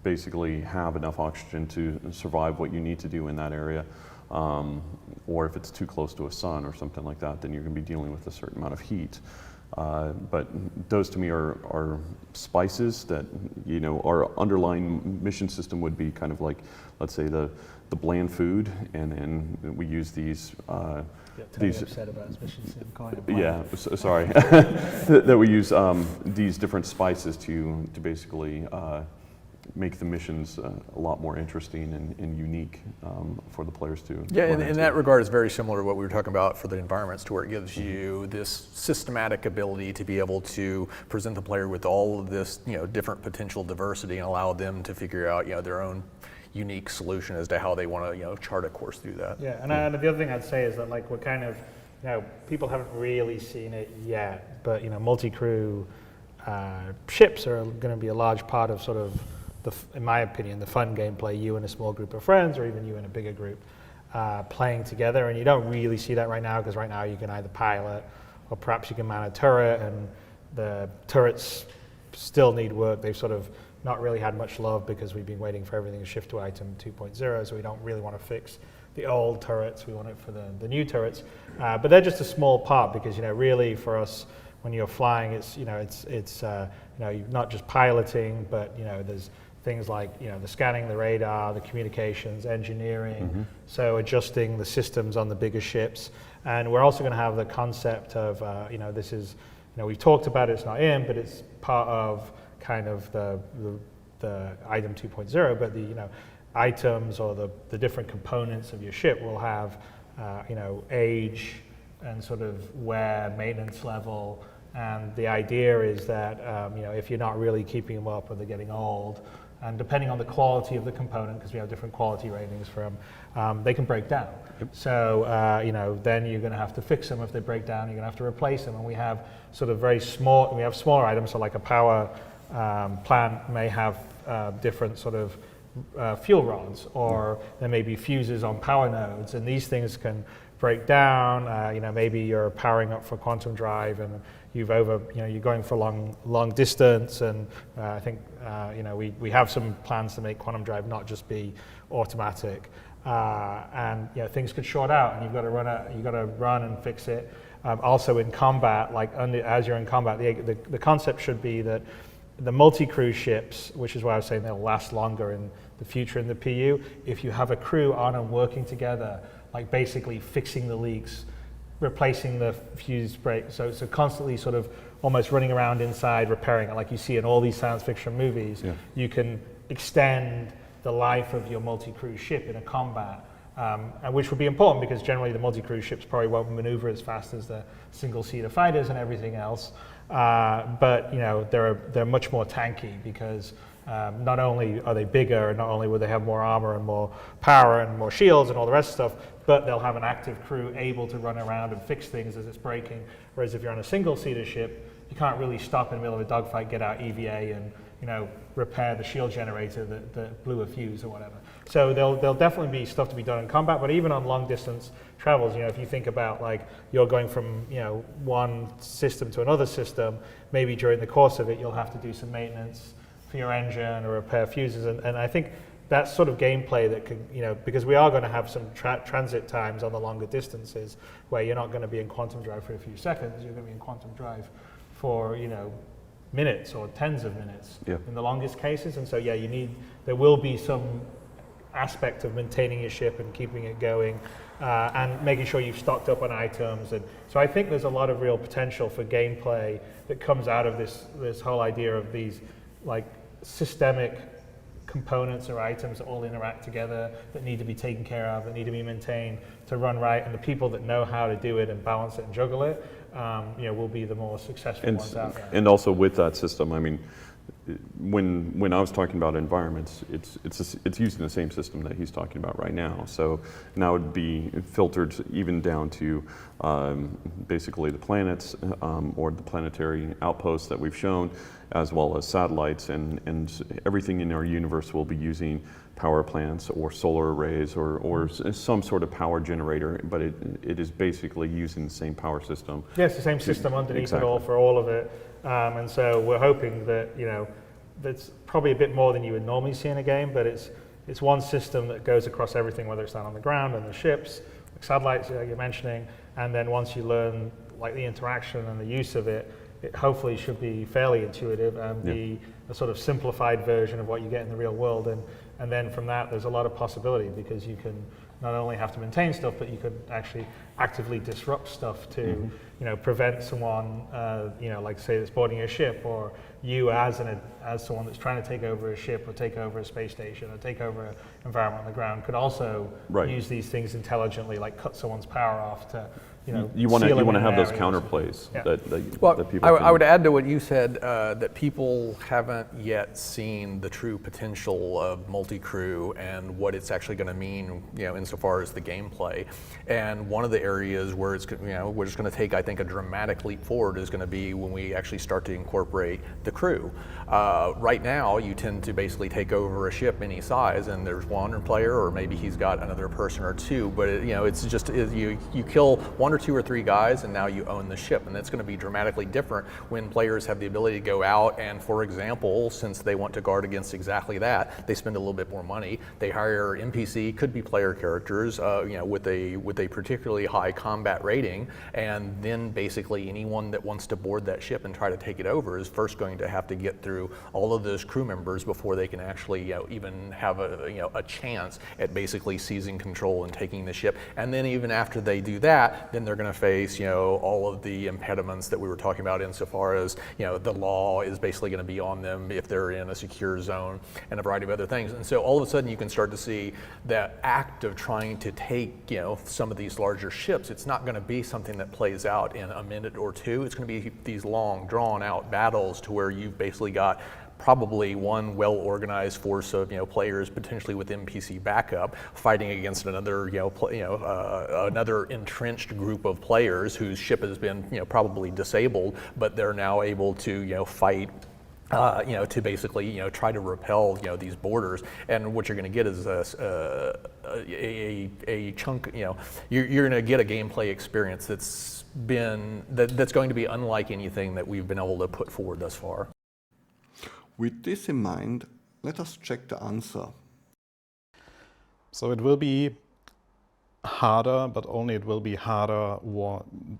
basically have enough oxygen to survive what you need to do in that area. or if it's too close to a sun or something like that, then you're going to be dealing with a certain amount of heat. But those to me are spices that, you know, our underlying mission system would be kind of like, let's say, the bland food, and then we use these. Upset about mission system, calling it bland. Yeah, sorry. That we use these different spices to basically make the missions a lot more interesting and unique for the players to. Yeah, in that regard, it's very similar to what we were talking about for the environments, to where it gives you this systematic ability to be able to present the player with all of this, you know, different potential diversity, and allow them to figure out, you know, their own unique solution as to how they want to, you know, chart a course through that. Yeah, and the other thing I'd say is that, like, we're kind of, you know, people haven't really seen it yet, but, you know, multi-crew ships are going to be a large part of sort of, in my opinion, the fun gameplay, you and a small group of friends, or even you and a bigger group playing together. And you don't really see that right now, because right now you can either pilot, or perhaps you can man a turret, and the turrets still need work. They've sort of not really had much love because we've been waiting for everything to shift to item 2.0, so we don't really want to fix the old turrets. We want it for the new turrets. But they're just a small part, because, you know, really for us, when you're flying, it's, you know, it's you know, you're not just piloting, but, you know, there's things like, you know, the scanning, the radar, the communications, engineering, so adjusting the systems on the bigger ships. And we're also going to have the concept of, you know, this is, you know, we've talked about it, it's not in, but it's part of kind of the item 2.0, but the, you know, items or the different components of your ship will have, you know, age and sort of wear, maintenance level. And the idea is that, you know, if you're not really keeping them up or they're getting old, and depending on the quality of the component, because we have different quality ratings for them, they can break down. Yep. So, you know, then you're going to have to fix them. If they break down, you're going to have to replace them. And we have sort of very small, we have smaller items, so like a power plant may have different sort of fuel rods, or there may be fuses on power nodes, and these things can break down. You know, maybe you're powering up for quantum drive, and you're going for long distance, and I think you know, we have some plans to make quantum drive not just be automatic, and, you know, things could short out, and you've got to run and fix it. Also in combat, like as you're in combat, the concept should be that the multi-crew ships, which is why I was saying they'll last longer in the future in the PU, if you have a crew on and working together, like basically fixing the leaks, replacing the fuse break, so constantly sort of almost running around inside repairing it, like you see in all these science fiction movies. Yeah. You can extend the life of your multi-crew ship in a combat, and which would be important, because generally the multi-crew ships probably won't maneuver as fast as the single-seater fighters and everything else. But, you know, they're much more tanky, because not only are they bigger, and not only will they have more armor and more power and more shields and all the rest of stuff, but they'll have an active crew able to run around and fix things as it's breaking. Whereas if you're on a single-seater ship, you can't really stop in the middle of a dogfight, get out EVA, and, you know, repair the shield generator that blew a fuse or whatever. So there'll definitely be stuff to be done in combat, but even on long-distance travels, you know, if you think about, like, you're going from, you know, one system to another system, maybe during the course of it you'll have to do some maintenance for your engine or repair fuses, and I think that's sort of gameplay that can, you know, because we are going to have some transit times on the longer distances where you're not going to be in quantum drive for a few seconds, you're going to be in quantum drive for, you know, minutes or tens of minutes in the longest cases. And so, yeah, there will be some aspect of maintaining your ship and keeping it going, and making sure you've stocked up on items. And so I think there's a lot of real potential for gameplay that comes out of this whole idea of these, like, systemic components or items that all interact together, that need to be taken care of, that need to be maintained to run right, and the people that know how to do it and balance it and juggle it, you know, will be the more successful ones out there. And also with that system, I mean, when I was talking about environments, it's using the same system that he's talking about right now. So now it'd be filtered even down to basically the planets, or the planetary outposts that we've shown, as well as satellites, and everything in our universe will be using power plants or solar arrays or some sort of power generator, but it is basically using the same power system. Yeah, it's the same system underneath it all for all of it. And so we're hoping that, you know, that's probably a bit more than you would normally see in a game, but it's it's one system that goes across everything, whether it's down on the ground and the ships, like satellites you're mentioning, and then once you learn like the interaction and the use of it, it hopefully should be fairly intuitive and be a sort of simplified version of what you get in the real world. And then from that, there's a lot of possibility, because you can not only have to maintain stuff, but you could actually actively disrupt stuff to, you know, prevent someone, you know, like say that's boarding a ship, or you as someone that's trying to take over a ship or take over a space station or take over an environment on the ground, could also use these things intelligently, like cut someone's power off to, you know, you want to have those counterplays that people. I would add to what you said, that people haven't yet seen the true potential of multi-crew and what it's actually going to mean, you know, insofar as the gameplay. And one of the areas where it's, you know, we're just going to take, I think, a dramatic leap forward is going to be when we actually start to incorporate the crew. Right now, you tend to basically take over a ship any size, and there's one player, or maybe he's got another person or two. But you know, it's just you kill one or two or three guys, and now you own the ship, and that's going to be dramatically different when players have the ability to go out and, for example, since they want to guard against exactly that, they spend a little bit more money. They hire NPC, could be player characters, you know, with a particularly high combat rating, and then basically anyone that wants to board that ship and try to take it over is first going to have to get through all of those crew members before they can actually, you know, even have a chance at basically seizing control and taking the ship. And then even after they do that, then they're going to face, you know, all of the impediments that we were talking about insofar as, you know, the law is basically going to be on them if they're in a secure zone and a variety of other things. And so all of a sudden you can start to see that act of trying to take, you know, some of these larger ships. It's not going to be something that plays out in a minute or two. It's going to be these long, drawn out battles to where you've basically got probably one well-organized force of, you know, players, potentially with NPC backup, fighting against another, another entrenched group of players whose ship has been, you know, probably disabled, but they're now able to, you know, fight. To basically, you know, try to repel, you know, these borders, and what you're going to get is a chunk. You know, you're going to get a gameplay experience that's going to be unlike anything that we've been able to put forward thus far. With this in mind, let us check the answer. So it will be harder, but only it will be harder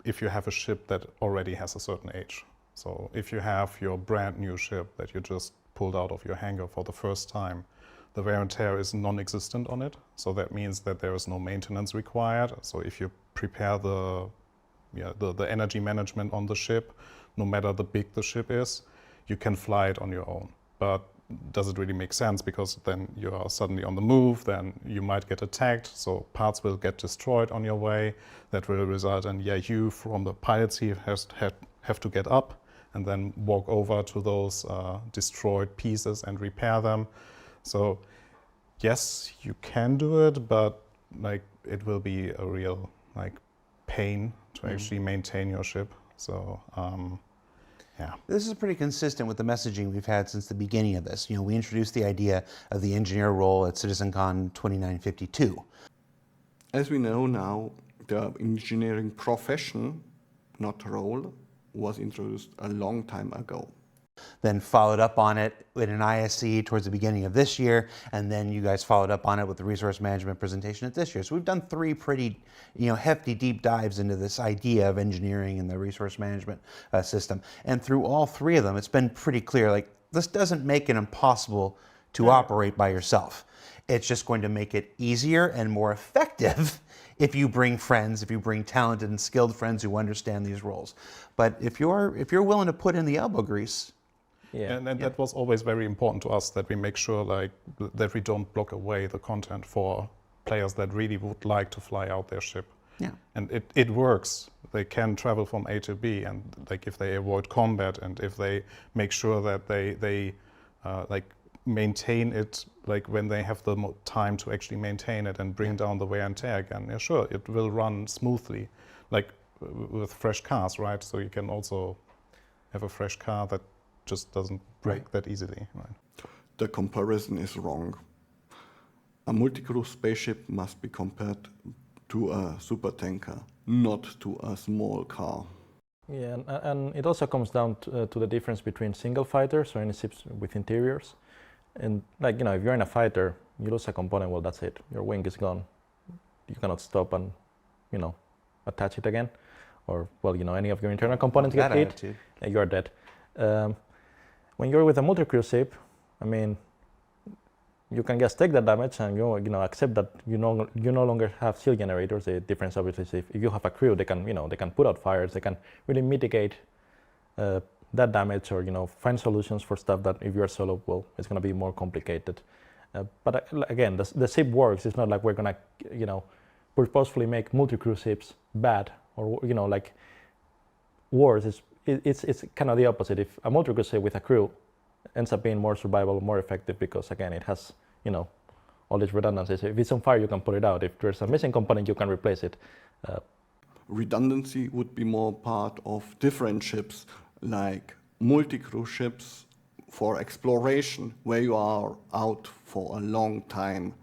if you have a ship that already has a certain age. So if you have your brand new ship that you just pulled out of your hangar for the first time, the wear and tear is non-existent on it. So that means that there is no maintenance required. So if you prepare the energy management on the ship, no matter how big the ship is, you can fly it on your own. But does it really make sense? Because then you are suddenly on the move, then you might get attacked, so parts will get destroyed on your way. That will result in, you from the pilot seat have to get up and then walk over to those destroyed pieces and repair them. So yes, you can do it, but like it will be a real pain to actually maintain your ship. So This is pretty consistent with the messaging we've had since the beginning of this. You know, we introduced the idea of the engineer role at CitizenCon 2952. As we know now, the engineering profession, not role, was introduced a long time ago. Then followed up on it with an ISE towards the beginning of this year, and then you guys followed up on it with the resource management presentation at this year. So we've done three pretty, hefty deep dives into this idea of engineering and the resource management system. And through all three of them, it's been pretty clear, like, this doesn't make it impossible to operate by yourself. It's just going to make it easier and more effective if you bring friends, if you bring talented and skilled friends who understand these roles. But if you're willing to put in the elbow grease. And that was always very important to us, that we make sure that we don't block away the content for players that really would like to fly out their ship. Yeah. And it works. They can travel from A to B, and if they avoid combat and if they make sure that they maintain it, when they have the time to actually maintain it and bring down the wear and tear again, sure, it will run smoothly, with fresh cars, right? So you can also have a fresh car that just doesn't break that easily. Right? The comparison is wrong. A multi-crew spaceship must be compared to a supertanker, not to a small car. Yeah, and it also comes down to the difference between single fighters or any ships with interiors. And if you're in a fighter, you lose a component, well, that's it. Your wing is gone. You cannot stop and, attach it again. Or, well, any of your internal components get hit, you're dead. When you're with a multi-crew ship, I mean, you can just take that damage and accept that you no longer have shield generators. The difference obviously is if you have a crew, they can put out fires, they can really mitigate that damage, or find solutions for stuff that if you're solo, well, it's going to be more complicated. But again, the ship works. It's not like we're going to purposefully make multi-crew ships bad, or like worse. It's kind of the opposite. If a multi-crew ship with a crew ends up being more survivable, more effective, because again, it has all these redundancies. If it's on fire, you can put it out. If there's a missing component, you can replace it. Redundancy would be more part of different ships, like multi-crew ships for exploration, where you are out for a long time,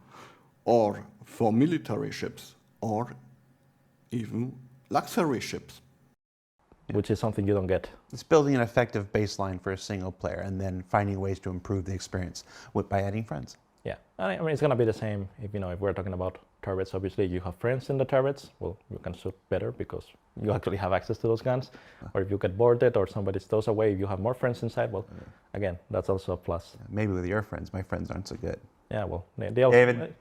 or for military ships, or even luxury ships. Which is something you don't get. It's building an effective baseline for a single player and then finding ways to improve the experience by adding friends. Yeah, I mean, it's going to be the same if we're talking about turrets. Obviously, you have friends in the turrets. Well, you can shoot better because you actually have access to those guns. Or if you get boarded or somebody stows away, if you have more friends inside, well, again, that's also a plus. Maybe with your friends. My friends aren't so good. Yeah, well, they also, David?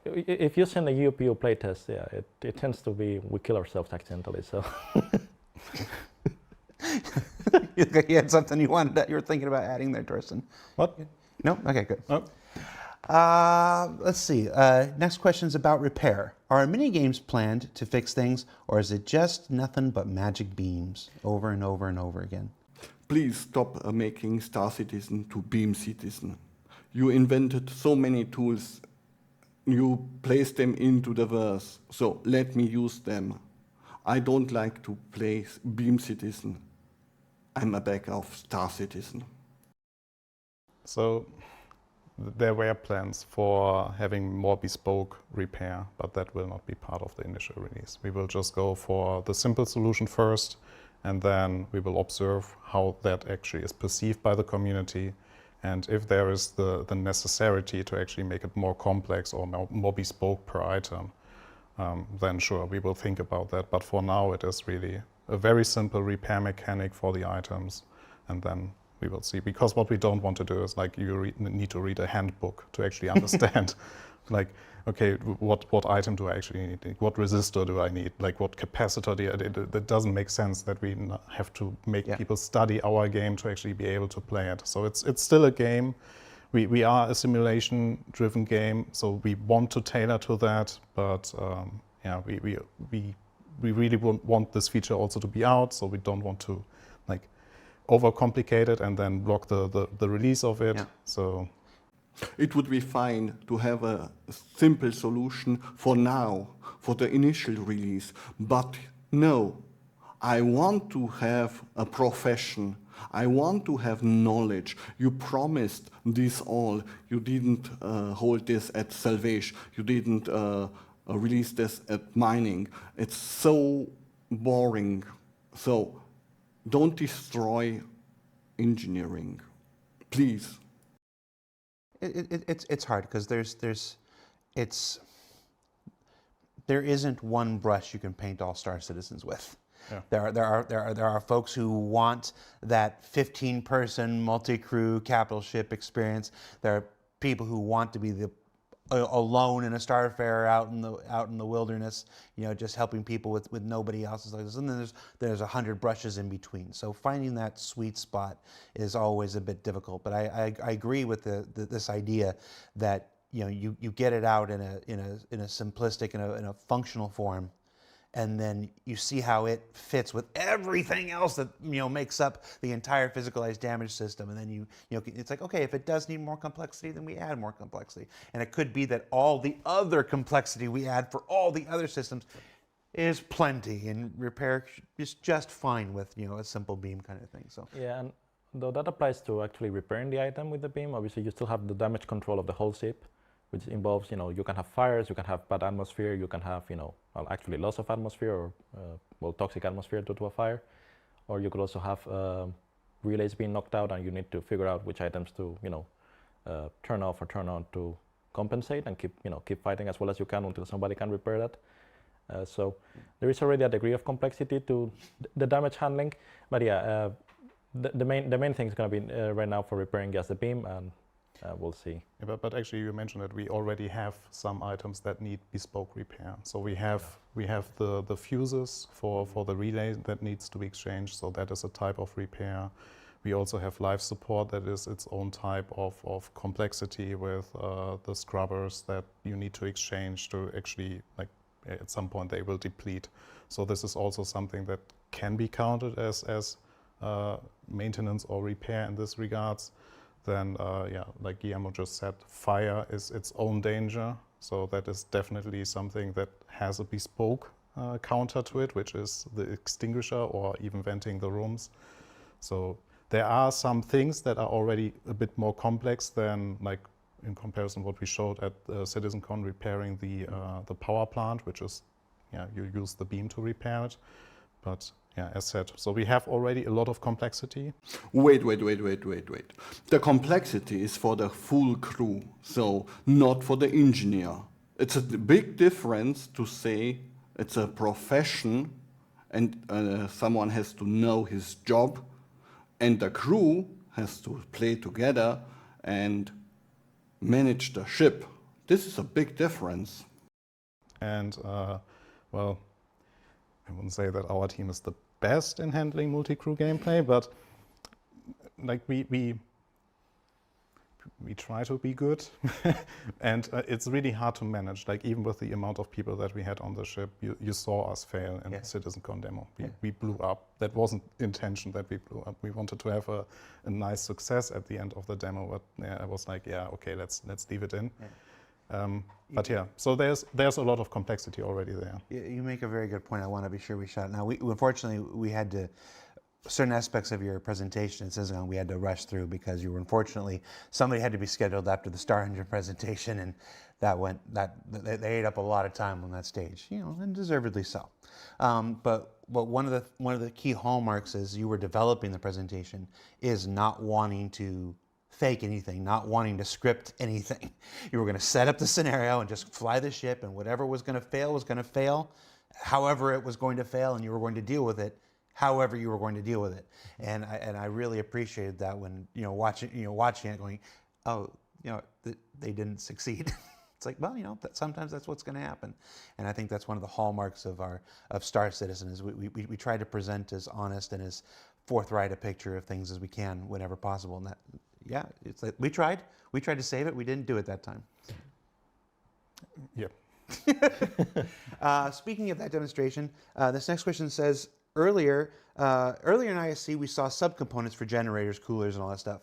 If you send a UPU playtest, yeah, it tends to be we kill ourselves accidentally, so... You had something you were thinking about adding there, Torsten. What? No? Okay, good. Oh. Let's see. Next question is about repair. Are mini games planned to fix things, or is it just nothing but magic beams over and over and over again? Please stop making Star Citizen to Beam Citizen. You invented so many tools. You placed them into the verse, so let me use them. I don't like to play Beam Citizen. I'm a back of Star Citizen. So there were plans for having more bespoke repair, but that will not be part of the initial release. We will just go for the simple solution first, and then we will observe how that actually is perceived by the community. And if there is the necessity to actually make it more complex or more bespoke per item, then sure, we will think about that. But for now, it is really a very simple repair mechanic for the items, and then we will see. Because what we don't want to do is like you need to read a handbook to actually understand, like, okay, what item do I actually need? What resistor do I need? Like, what capacitor do I need? It doesn't make sense that we have to make people study our game to actually be able to play it. So it's still a game. We are a simulation-driven game, so we want to tailor to that. But yeah, we really want this feature also to be out, so we don't want to like overcomplicate it and then block the release of it. Yeah. So it would be fine to have a simple solution for now, for the initial release. But no, I want to have a profession. I want to have knowledge. You promised this all. You didn't hold this at Salvage. You didn't release this at mining. It's so boring. So don't destroy engineering, please. It's hard because there isn't one brush you can paint all Star Citizens with. Yeah. There are folks who want that 15-person multi-crew capital ship experience. There are people who want to be alone in a starfarer out in the wilderness, just helping people with nobody else. And then there's 100 brushes in between. So finding that sweet spot is always a bit difficult. But I agree with this idea that you get it out in a simplistic in a functional form, and then you see how it fits with everything else that makes up the entire physicalized damage system. And then it's like, okay, if it does need more complexity, then we add more complexity. And it could be that all the other complexity we add for all the other systems is plenty, and repair is just fine with a simple beam kind of thing. So yeah, and though that applies to actually repairing the item with the beam, obviously you still have the damage control of the whole ship, which involves, you can have fires, you can have bad atmosphere, you can have, well, actually loss of atmosphere or, toxic atmosphere due to a fire. Or you could also have relays being knocked out, and you need to figure out which items to, turn off or turn on to compensate and keep fighting as well as you can until somebody can repair that. So there is already a degree of complexity to the damage handling, but yeah, the main thing is going to be right now for repairing just the beam, and we'll see. Yeah, but actually you mentioned that we already have some items that need bespoke repair. So we have the fuses for the relay that needs to be exchanged, so that is a type of repair. We also have life support that is its own type of complexity with the scrubbers that you need to exchange to actually, like, at some point they will deplete. So this is also something that can be counted as maintenance or repair in this regards. Then, yeah, like Guillermo just said, fire is its own danger. So that is definitely something that has a bespoke counter to it, which is the extinguisher or even venting the rooms. So there are some things that are already a bit more complex than, like, in comparison what we showed at CitizenCon, repairing the power plant, which is, yeah, you use the beam to repair it. But yeah, as said, so we have already a lot of complexity. Wait. The complexity is for the full crew, so not for the engineer. It's a big difference to say it's a profession and someone has to know his job, and the crew has to play together and manage the ship. This is a big difference. And well, I wouldn't say that our team is the best in handling multi-crew gameplay, but like we try to be good, and it's really hard to manage. Like, even with the amount of people that we had on the ship, you saw us fail in the CitizenCon demo. We blew up. That wasn't intention that we blew up. We wanted to have a nice success at the end of the demo, but yeah, I was like, yeah, okay, let's leave it in. But yeah, so there's a lot of complexity already there. You make a very good point. I want to be sure we shot. Now, unfortunately, we had to, certain aspects of your presentation, it says we had to rush through because somebody had to be scheduled after the Star Engine presentation, and they ate up a lot of time on that stage, and deservedly so. But one of the key hallmarks as you were developing the presentation is not wanting to fake anything, not wanting to script anything. You were going to set up the scenario and just fly the ship, and whatever was going to fail, however it was going to fail, and you were going to deal with it however you were going to deal with it. And I really appreciated that when watching it, going, oh, they didn't succeed. It's like, well, sometimes that's what's going to happen. And I think that's one of the hallmarks of Star Citizen is we try to present as honest and as forthright a picture of things as we can whenever possible. And that, yeah, it's like we tried to save it. We didn't do it that time. Yep. Speaking of that demonstration, this next question says, earlier in ISC we saw subcomponents for generators, coolers, and all that stuff,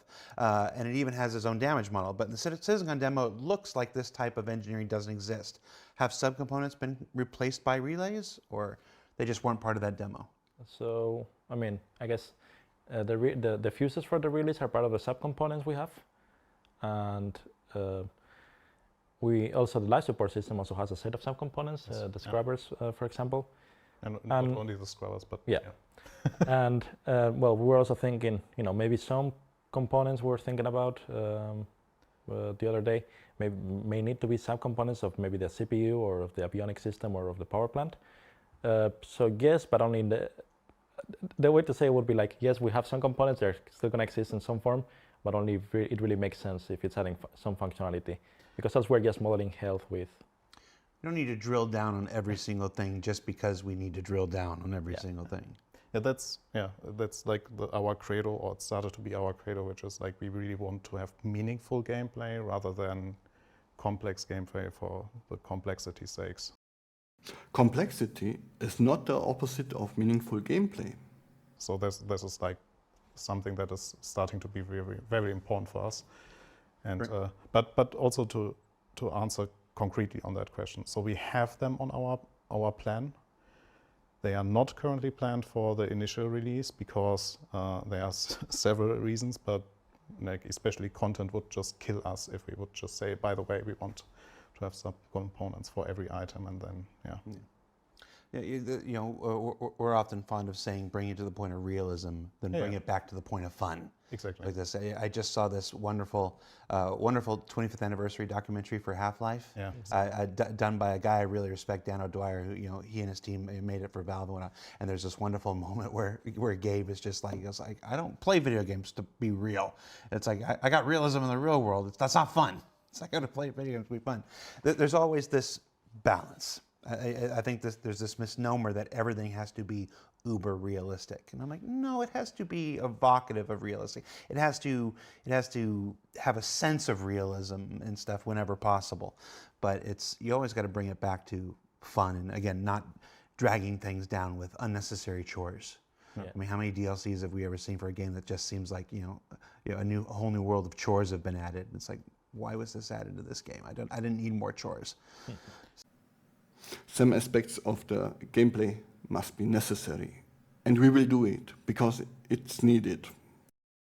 and it even has its own damage model. But in the CitizenCon demo, it looks like this type of engineering doesn't exist. Have subcomponents been replaced by relays, or they just weren't part of that demo? So, I mean, I guess the fuses for the relays are part of the subcomponents we have, and we also, the life support system also has a set of subcomponents, the scrubbers, for example. And not only the scrubbers, but yeah. And well, we were also thinking, maybe some components we were thinking about the other day may need to be subcomponents of maybe the CPU or of the avionics system or of the power plant. So yes, but only the way to say it would be like, yes, we have some components, they're still going to exist in some form, but only if it really makes sense if it's adding some functionality, because that's where just modeling health with. You don't need to drill down on every single thing just because we need to drill down on every single thing. Yeah, that's like our credo, or it started to be our credo, which is like we really want to have meaningful gameplay rather than complex gameplay for the complexity's sakes. Complexity is not the opposite of meaningful gameplay. So this is like something that is starting to be very, very important for us. And but also to answer concretely on that question. So we have them on our plan. They are not currently planned for the initial release because there are several reasons, but like especially content would just kill us if we would just say, by the way, we want to have some components for every item, and then we're often fond of saying bring it to the point of realism, then bring it back to the point of fun. Exactly. like this. I just saw this wonderful 25th anniversary documentary for Half-Life, Yeah. done by a guy I really respect, Dan O'Dwyer, who, he and his team made it for Valve and whatnot. And there's this wonderful moment where Gabe is just like, I don't play video games to be real. It's like, I got realism in the real world. That's not fun. It's like, I got to play video games to be fun. There's always this balance. I think there's this misnomer that everything has to be uber realistic, and I'm like, no, it has to be evocative of realistic. It has to have a sense of realism and stuff whenever possible. But you always got to bring it back to fun, and again, not dragging things down with unnecessary chores. Yeah. I mean, how many DLCs have we ever seen for a game that just seems like a whole new world of chores have been added? It's like, why was this added to this game? I didn't need more chores. Some aspects of the gameplay must be necessary, and we will do it because it's needed.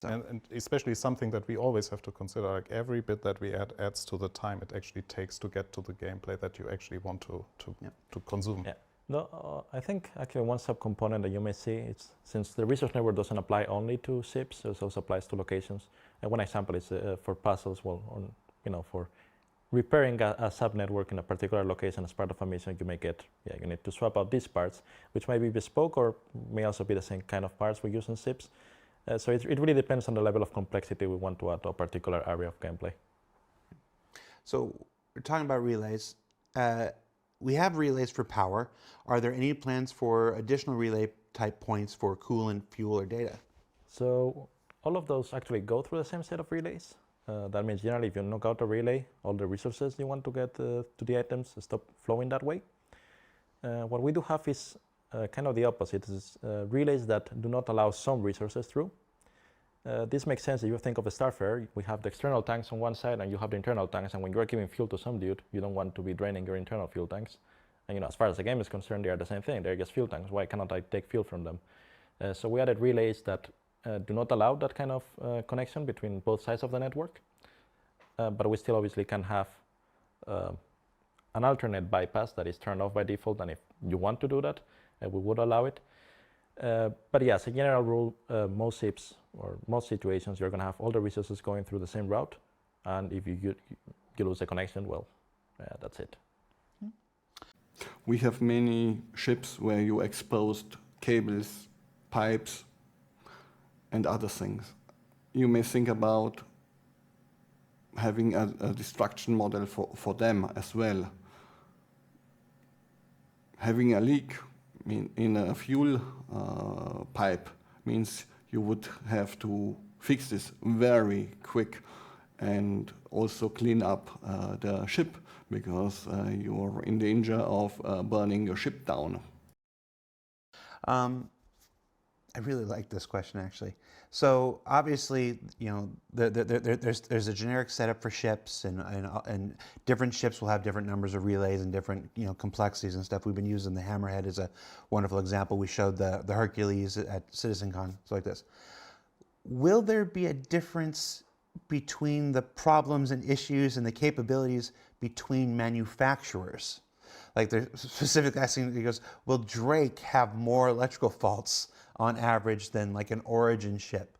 And especially something that we always have to consider, like every bit that we add adds to the time it actually takes to get to the gameplay that you actually want to consume. Yeah. No, I think actually one subcomponent that you may see is, since the resource network doesn't apply only to ships, it also applies to locations. And one example is for puzzles, for repairing a subnetwork in a particular location as part of a mission, you may get, you need to swap out these parts, which may be bespoke or may also be the same kind of parts we use in ships. So it really depends on the level of complexity we want to add to a particular area of gameplay. So we're talking about relays. We have relays for power. Are there any plans for additional relay type points for coolant, fuel, or data? So all of those actually go through the same set of relays. That means generally if you knock out a relay, all the resources you want to get to the items stop flowing that way. What we do have is kind of the opposite. It's relays that do not allow some resources through. This makes sense if you think of a Starfarer. We have the external tanks on one side and you have the internal tanks, and when you're giving fuel to some dude, you don't want to be draining your internal fuel tanks. And as far as the game is concerned, they are the same thing. They're just fuel tanks. Why cannot I take fuel from them? So we added relays that do not allow that kind of connection between both sides of the network. But we still obviously can have an alternate bypass that is turned off by default, and if you want to do that, we would allow it. But yeah, as a general rule, most ships or most situations, you're going to have all the resources going through the same route, and if you lose a connection, well, that's it. We have many ships where you exposed cables, pipes, and other things. You may think about having a destruction model for them as well. Having a leak in a fuel pipe means you would have to fix this very quick and also clean up the ship, because you're in danger of burning your ship down. I really like this question, actually. So obviously, there's a generic setup for ships, and different ships will have different numbers of relays and different complexities and stuff. We've been using the Hammerhead as a wonderful example. We showed the Hercules at CitizenCon, so like this. Will there be a difference between the problems and issues and the capabilities between manufacturers? Like they're specifically asking, he goes, will Drake have more electrical faults on average than like an Origin ship?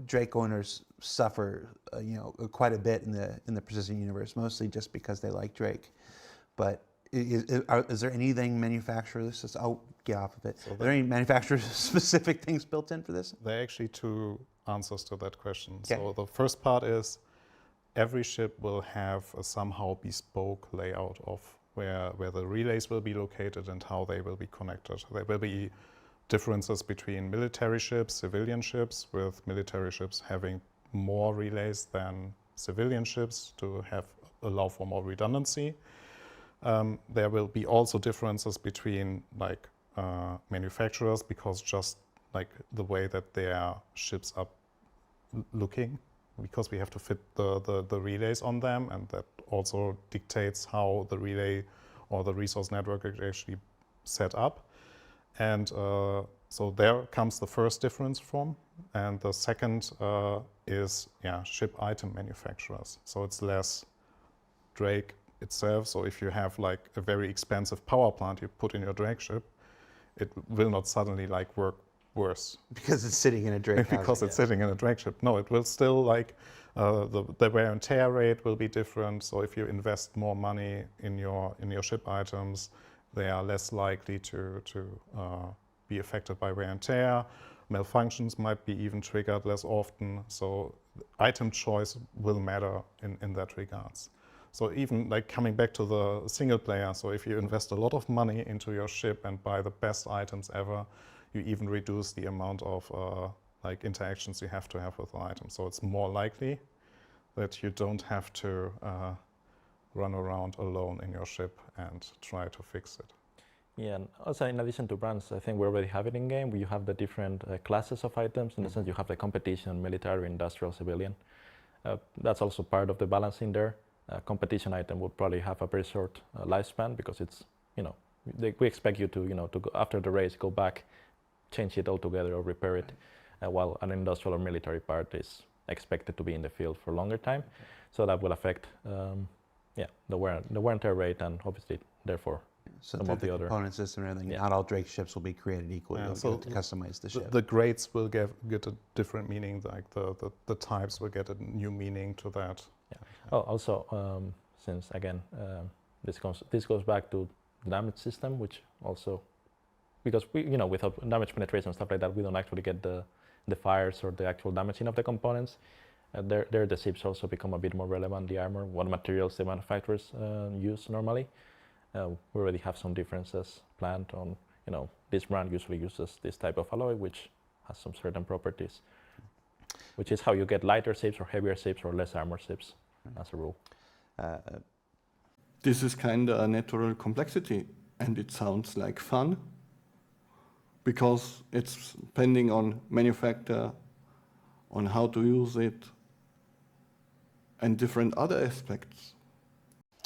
Drake owners suffer, quite a bit in the Precision universe, mostly just because they like Drake. But is there anything manufacturers? I'll get off of it. So are there any manufacturer-specific things built in for this? There are actually two answers to that question. Okay. So the first part is every ship will have a somehow bespoke layout of where the relays will be located and how they will be connected. There will be differences between military ships, civilian ships, with military ships having more relays than civilian ships to allow for more redundancy. There will be also differences between manufacturers, because just like the way that their ships are looking, because we have to fit the relays on them, and that also dictates how the relay or the resource network is actually set up. And so there comes the first difference from. And the second is ship item manufacturers. So it's less Drake itself. So if you have like a very expensive power plant you put in your Drake ship, it will not suddenly work worse. Because it's sitting in a Drake housing. Because it's sitting in a Drake ship. No, it will still the wear and tear rate will be different. So if you invest more money in your ship items, they are less likely to be affected by wear and tear. Malfunctions might be even triggered less often. So item choice will matter in that regards. So even like coming back to the single player, so if you invest a lot of money into your ship and buy the best items ever, you even reduce the amount of like interactions you have to have with the item. So it's more likely that you don't have to run around alone in your ship and try to fix it. Yeah, and also in addition to brands, I think we already have it in game. You have the different classes of items. In the sense, you have the competition, military, industrial, civilian. That's also part of the balancing there. Competition item would probably have a very short lifespan because it's, we expect you to, to go after the race, go back, change it altogether or repair it, while an industrial or military part is expected to be in the field for a longer time. So that will affect, the wear and tear rate, and obviously, therefore, so some of the other component system and everything. Yeah. Not all Drake ships will be created equally. Yeah, You'll so get to customize the ship. The grades will get a different meaning. Like the types will get a new meaning to that. Yeah. Oh, also, since again, this goes back to the damage system, which also, because we, without damage penetration and stuff like that, we don't actually get the fires or the actual damaging of the components. There the ships also become a bit more relevant. The armor, what materials the manufacturers use normally. We already have some differences planned on, this brand usually uses this type of alloy, which has some certain properties, which is how you get lighter ships or heavier ships or less armor ships as a rule. This is kind of a natural complexity, and it sounds like fun because it's depending on manufacturer, on how to use it, and different other aspects.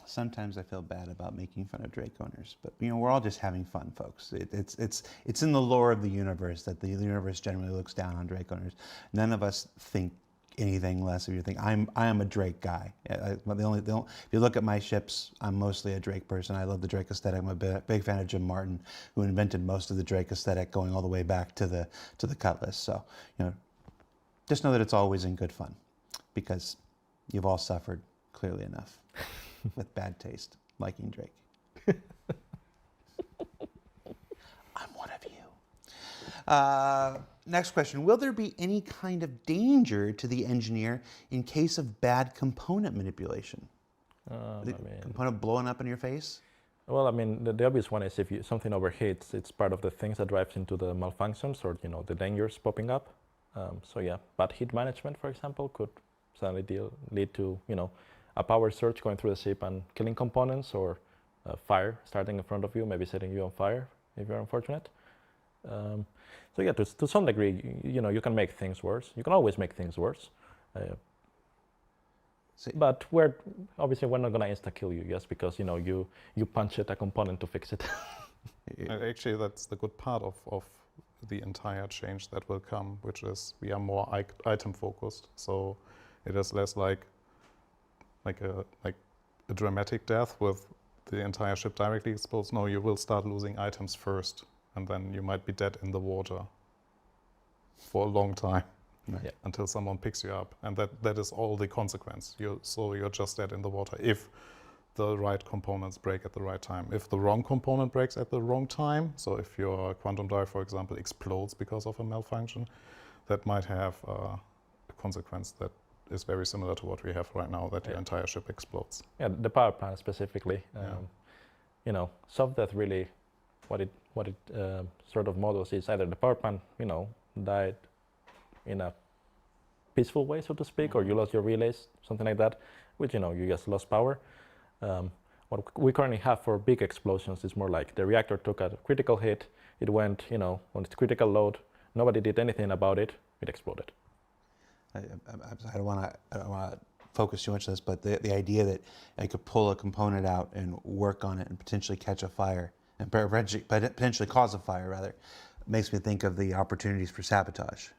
Sometimes I feel bad about making fun of Drake owners, but we're all just having fun, folks. It's in the lore of the universe that the universe generally looks down on Drake owners. None of us think anything less of you. Think I am a Drake guy. If you look at my ships, I'm mostly a Drake person. I love the Drake aesthetic. I'm a big fan of Jim Martin, who invented most of the Drake aesthetic, going all the way back to the Cutlass. So just know that it's always in good fun, because you've all suffered clearly enough with bad taste, liking Drake. I'm one of you. Next question. Will there be any kind of danger to the engineer in case of bad component manipulation? Component blowing up in your face? Well, the obvious one is if something overheats, it's part of the things that drives into the malfunctions or, the dangers popping up. So yeah, bad heat management, for example, could suddenly lead to, a power surge going through the ship and killing components, or fire starting in front of you, maybe setting you on fire if you're unfortunate. So yeah, to some degree, you can make things worse. You can always make things worse. But obviously we're not going to insta-kill you just because, you punch at a component to fix it. Actually, that's the good part of the entire change that will come, which is we are more item focused. So it is less like a dramatic death with the entire ship directly exposed. No, you will start losing items first, and then you might be dead in the water for a long time, yeah, until someone picks you up, and that is all the consequence. You're just dead in the water if the right components break at the right time. If the wrong component breaks at the wrong time, so if your quantum drive, for example, explodes because of a malfunction, that might have a consequence that is very similar to what we have right now, that your entire ship explodes. Yeah, the power plant specifically. Soft death really, what it sort of models is either the power plant, died in a peaceful way, so to speak, or you lost your relays, something like that, which, you just lost power. What we currently have for big explosions is more like the reactor took a critical hit, it went, on its critical load, nobody did anything about it, it exploded. I don't want to focus too much on this, but the idea that I could pull a component out and work on it and potentially catch a fire, and potentially cause a fire, rather, makes me think of the opportunities for sabotage.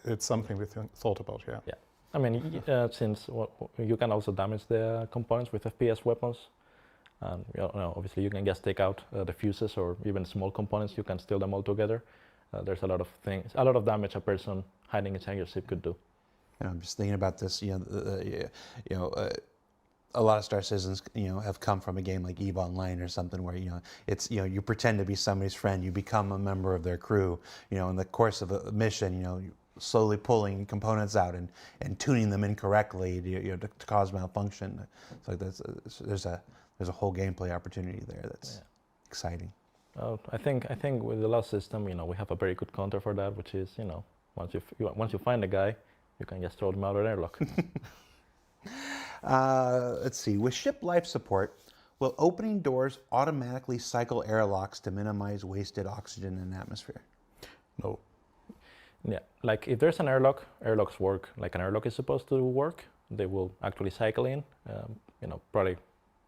It's something we thought about, yeah. Yeah. Since you can also damage the components with FPS weapons, And obviously you can just take out the fuses or even small components. You can steal them all together. There's a lot of things, a lot of damage a person hiding inside your ship could do. I'm just thinking about this. A lot of Star Citizens, have come from a game like EVE Online or something where, it's, you pretend to be somebody's friend, you become a member of their crew, in the course of a mission, slowly pulling components out and tuning them incorrectly, to cause malfunction. It's like there's a whole gameplay opportunity there that's exciting. I think with the last system, we have a very good counter for that, which is, once you find a guy, you can just throw them out of an airlock. Let's see. With ship life support, will opening doors automatically cycle airlocks to minimize wasted oxygen in the atmosphere? No. Yeah, like if there's an airlock, airlocks work like an airlock is supposed to work. They will actually cycle in, probably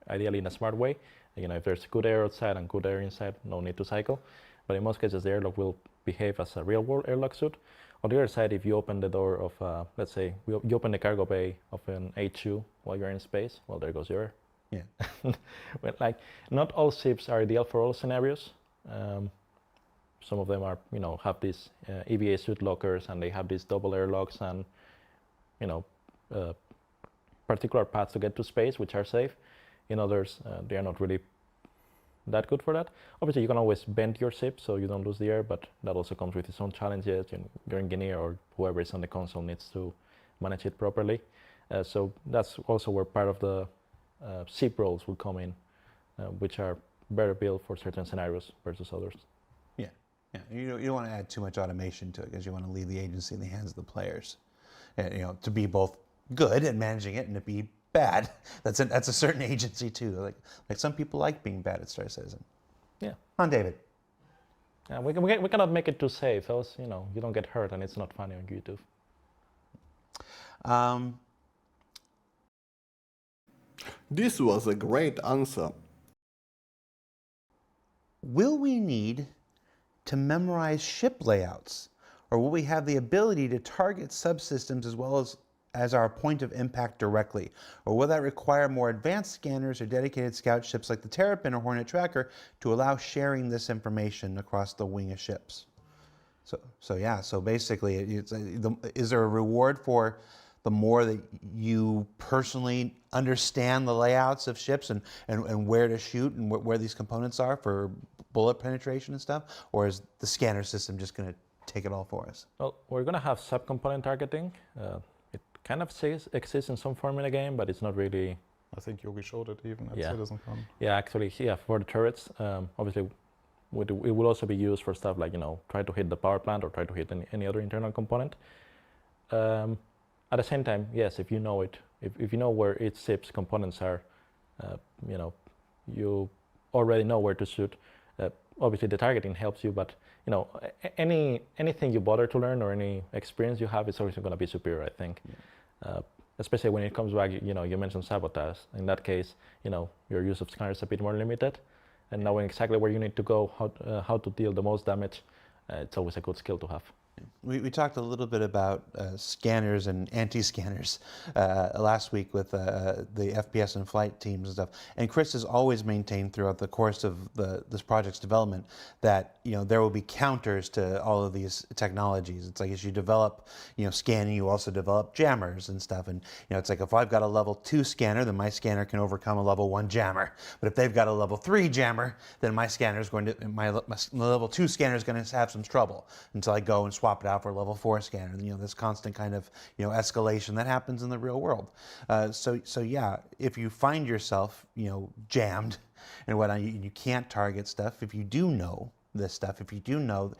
ideally in a smart way. If there's good air outside and good air inside, no need to cycle. But in most cases, the airlock will behave as a real-world airlock suit. On the other side, if you open the door of, let's say, you open the cargo bay of an H2 while you're in space, well, there goes your air. Yeah. But not all ships are ideal for all scenarios. Some of them are, have these EVA suit lockers, and they have these double airlocks and, particular paths to get to space, which are safe. In others, they are not really that good for that. Obviously, you can always bend your ship so you don't lose the air, but that also comes with its own challenges. Your engineer or whoever is on the console needs to manage it properly. So that's also where part of the ship roles will come in, which are better built for certain scenarios versus others. Yeah. You don't want to add too much automation to it because you want to leave the agency in the hands of the players. And, to be both good at managing it and to be bad. That's a certain agency too. Like some people like being bad at Star Citizen. Yeah. On David. Yeah, we cannot make it too safe, else you don't get hurt and it's not funny on YouTube. This was a great answer. Will we need to memorize ship layouts, or will we have the ability to target subsystems as well as our point of impact directly? Or will that require more advanced scanners or dedicated scout ships like the Terrapin or Hornet Tracker to allow sharing this information across the wing of ships? So basically, is there a reward for the more that you personally understand the layouts of ships and where to shoot and where these components are for bullet penetration and stuff? Or is the scanner system just going to take it all for us? Well, we're going to have sub-component targeting. It kind of exists in some form in the game, but it's not really. I think Yogi showed it even at CitizenCon. Yeah, actually, for the turrets, obviously, it will also be used for stuff like, try to hit the power plant or try to hit any other internal component. At the same time, yes, if you know it, if you know where each ship's components are, you already know where to shoot. Obviously, the targeting helps you, but anything you bother to learn or any experience you have is always going to be superior, I think. Yeah. Especially when it comes back, you mentioned sabotage. In that case, your use of scanners is a bit more limited, and knowing exactly where you need to go, how to deal the most damage, it's always a good skill to have. We talked a little bit about scanners and anti-scanners last week with the FPS and flight teams and stuff. And Chris has always maintained throughout the course of this project's development that there will be counters to all of these technologies. It's like as you develop scanning, you also develop jammers and stuff. And it's like if I've got a level 2 scanner, then my scanner can overcome a level 1 jammer. But if they've got a level 3 jammer, then my level 2 scanner is going to have some trouble until I go and swap it out for a level 4 scanner. This constant kind of escalation that happens in the real world. So yeah, if you find yourself jammed and whatnot, you can't target stuff. If you do know this stuff, if you do know,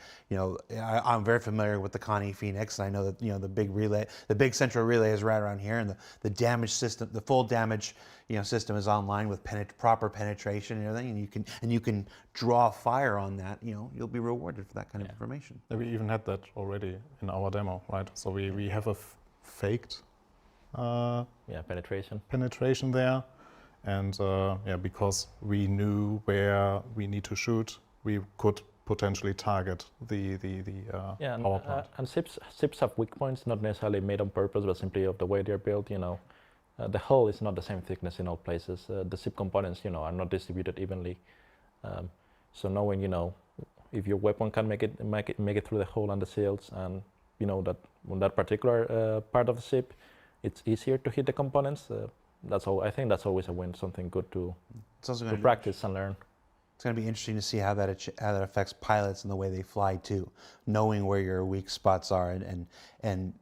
I'm very familiar with the Connie Phoenix, and I know that the big central relay is right around here, and the damage system, the full damage system is online with proper penetration and everything, and you can draw fire on that. You'll be rewarded for that kind of information. We even had that already in our demo, right? So we have a faked penetration there, and because we knew where we need to shoot, we could potentially target the power plant. And ships have weak points, not necessarily made on purpose, but simply of the way they're built. the hull is not the same thickness in all places. The ship components, are not distributed evenly. So knowing, if your weapon can make it through the hull and the sails, and that on that particular part of the ship, it's easier to hit the components. That's all. I think that's always a win. Something good to practice and learn. It's going to be interesting to see how that affects pilots and the way they fly too, knowing where your weak spots are and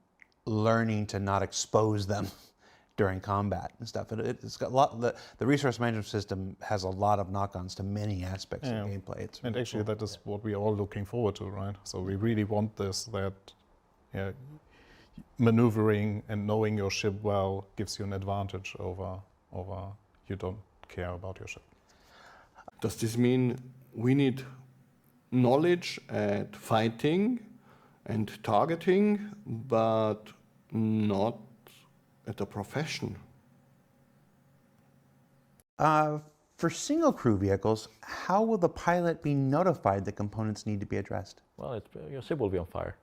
learning to not expose them during combat and stuff. It's got a lot. The resource management system has a lot of knock-ons to many aspects of gameplay. And actually, that is what we're all looking forward to, right? So we really want this, that maneuvering and knowing your ship well gives you an advantage over you don't care about your ship. Does this mean we need knowledge at fighting and targeting, but not at a profession? For single crew vehicles, how will the pilot be notified that components need to be addressed? Well, your ship will be on fire.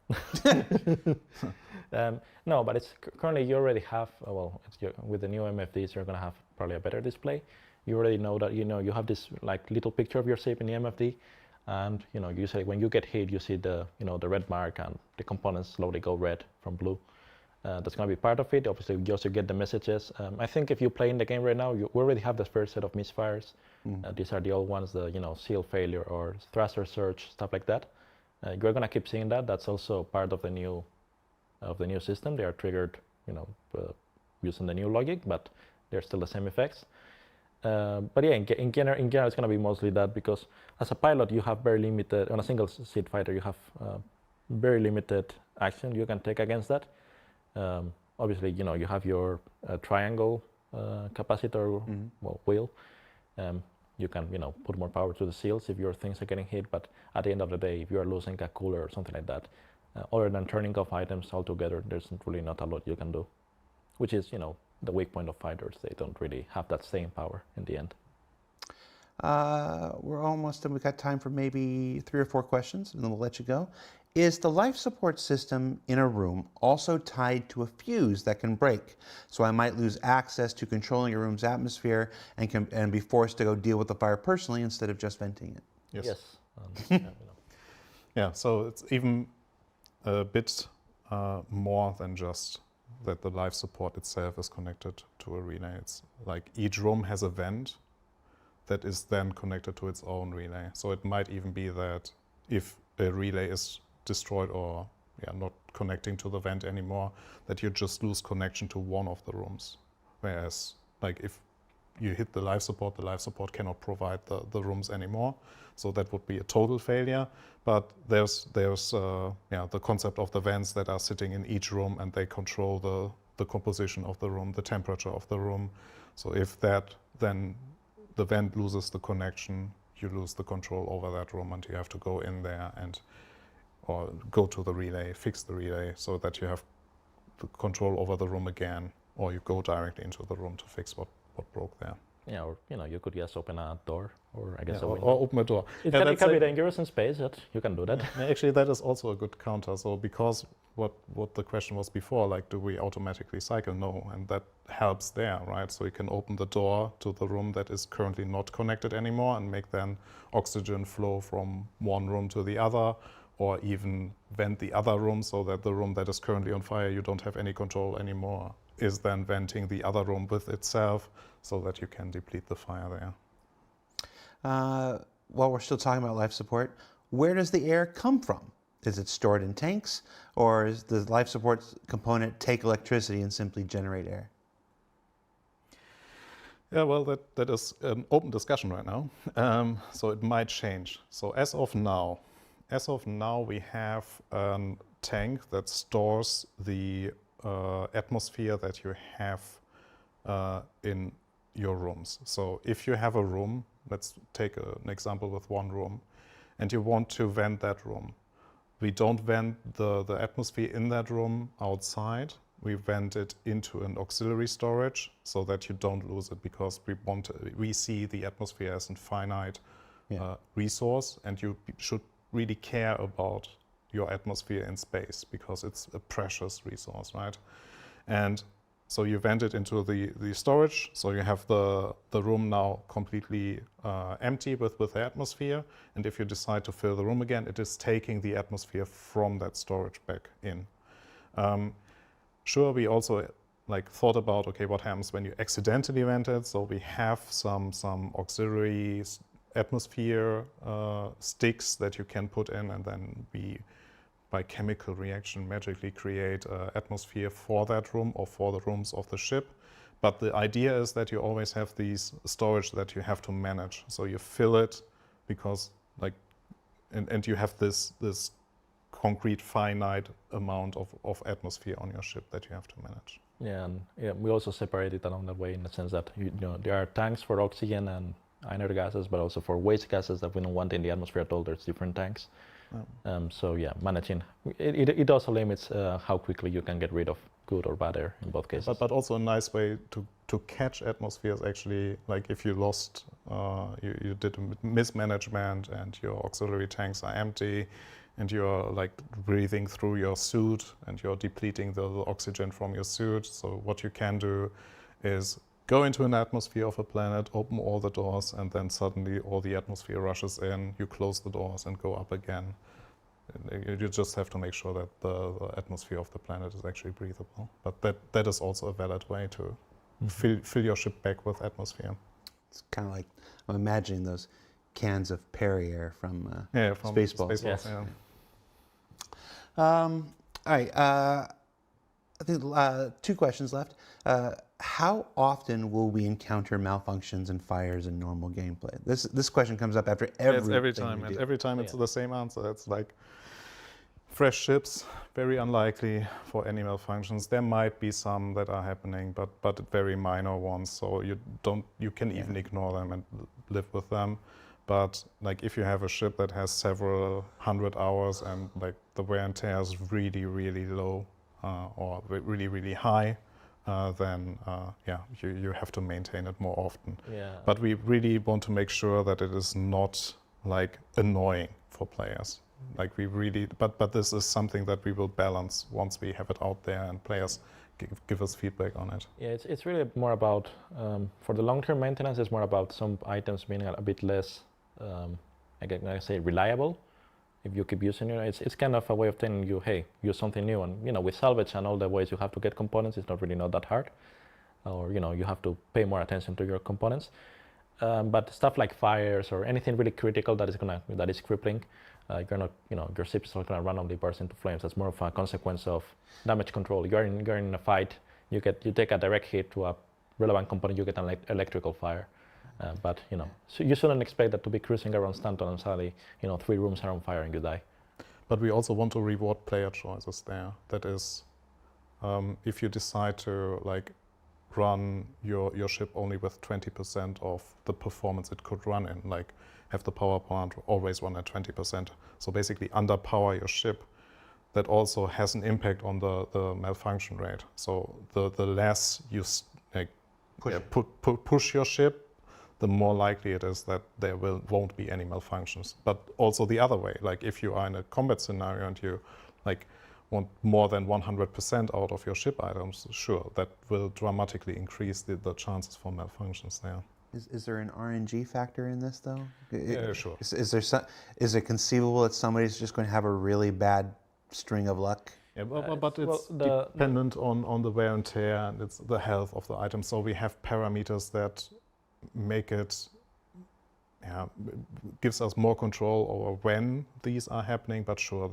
No, but it's currently you already have. With the new MFDs, you're going to have probably a better display. You already know that you have this like little picture of your ship in the MFD, and usually when you get hit, you see the the red mark and the components slowly go red from blue. That's going to be part of it. Obviously, you also get the messages. I think if you play in the game right now, we already have the first set of misfires. These are the old ones, the seal failure or thruster surge, stuff like that. You're going to keep seeing that. That's also part of the new system. They are triggered, using the new logic, but they're still the same effects. But yeah, in general, it's going to be mostly that, because as a pilot, you have very limited, on a single seat fighter, you have very limited action you can take against that. Obviously, you have your triangle capacitor wheel. You can, put more power to the seals if your things are getting hit. But at the end of the day, if you are losing a cooler or something like that, other than turning off items altogether, there's really not a lot you can do, which is, the weak point of fighters. They don't really have that staying power in the end. We're almost done. We've got time for maybe 3 or 4 questions, and then we'll let you go. Is the life support system in a room also tied to a fuse that can break? So I might lose access to controlling a room's atmosphere and be forced to go deal with the fire personally instead of just venting it. Yes. Yeah, so it's even a bit more than just that the life support itself is connected to a relay. It's like each room has a vent that is then connected to its own relay. So it might even be that if a relay is destroyed or not connecting to the vent anymore, that you just lose connection to one of the rooms. Whereas, like, if you hit the life support cannot provide the rooms anymore. So that would be a total failure. But there's the concept of the vents that are sitting in each room, and they control the composition of the room, the temperature of the room. So if then the vent loses the connection, you lose the control over that room, and you have to go in there or go to the relay, fix the relay, so that you have the control over the room again, or you go directly into the room to fix what broke there. Yeah, or you could just open a door, or I guess or open a door. It can be dangerous in space, but you can do that. Actually, that is also a good counter. So because what the question was before, like, do we automatically cycle? No, and that helps there, right? So you can open the door to the room that is currently not connected anymore and make then oxygen flow from one room to the other, or even vent the other room so that the room that is currently on fire, you don't have any control anymore, is then venting the other room with itself so that you can deplete the fire there. While we're still talking about life support, where does the air come from? Is it stored in tanks, or does the life support component take electricity and simply generate air? Yeah, well, that is an open discussion right now. So it might change. So as of now, we have a tank that stores the atmosphere that you have in your rooms. So if you have a room, let's take an example with one room, and you want to vent that room. We don't vent the atmosphere in that room outside. We vent it into an auxiliary storage so that you don't lose it, because we see the atmosphere as a finite resource, and you should really care about your atmosphere in space because it's a precious resource, right? And So you vent it into the storage, so you have the room now completely empty with the atmosphere, and if you decide to fill the room again, it is taking the atmosphere from that storage back in. Sure, we also thought about, okay, what happens when you accidentally vent it? So we have some auxiliary atmosphere sticks that you can put in, and then we, by chemical reaction, magically create an atmosphere for that room or for the rooms of the ship. But the idea is that you always have these storage that you have to manage. So you fill it because and you have this concrete finite amount of atmosphere on your ship that you have to manage. Yeah, and we also separate it along that way in the sense that there are tanks for oxygen and inert gases, but also for waste gases that we don't want in the atmosphere at all. There's different tanks. So yeah, managing it also limits how quickly you can get rid of good or bad air in both cases. But also a nice way to catch atmospheres, actually, like if you lost, you did mismanagement and your auxiliary tanks are empty and you're breathing through your suit and you're depleting the oxygen from your suit. So what you can do is go into an atmosphere of a planet, open all the doors, and then suddenly all the atmosphere rushes in, you close the doors and go up again. You just have to make sure that the atmosphere of the planet is actually breathable. But that is also a valid way to fill your ship back with atmosphere. It's kind of like, I'm imagining those cans of Perrier from from Spaceballs. Yes. Yeah. All right, I think 2 questions left. How often will we encounter malfunctions and fires in normal gameplay? This question comes up after every time, and every time it's the same answer. It's like fresh ships, very unlikely for any malfunctions. There might be some that are happening, but very minor ones. So you can even ignore them and live with them. But if you have a ship that has several hundred hours and the wear and tear is really, really low or really, really high, then you have to maintain it more often. Yeah. But we really want to make sure that it is not annoying for players. But this is something that we will balance once we have it out there and players give us feedback on it. Yeah, it's really more about, for the long-term maintenance, it's more about some items being a bit less, I say, reliable. If you keep using it, it's kind of a way of telling you, hey, use something new. And with salvage and all the ways you have to get components, it's not that hard. Or you have to pay more attention to your components. But stuff like fires or anything really critical that is crippling, you're not, your ship is not going to randomly burst into flames. That's more of a consequence of damage control. You're in a fight, you take a direct hit to a relevant component, you get an electrical fire. But so you shouldn't expect that to be cruising around Stanton and suddenly 3 rooms are on fire and you die. But we also want to reward player choices there. That is, if you decide to run your ship only with 20% of the performance it could run in, have the power plant always run at 20%. So basically underpower your ship. That also has an impact on the malfunction rate. So the less you push your ship, the more likely it is that there won't be any malfunctions. But also the other way, if you are in a combat scenario and you want more than 100% out of your ship items, sure, that will dramatically increase the chances for malfunctions there. Is there an RNG factor in this though? Yeah, sure. Is it conceivable that somebody's just going to have a really bad string of luck? Yeah, but it's dependent on the wear and tear and it's the health of the item. So we have parameters that make it, gives us more control over when these are happening. But sure,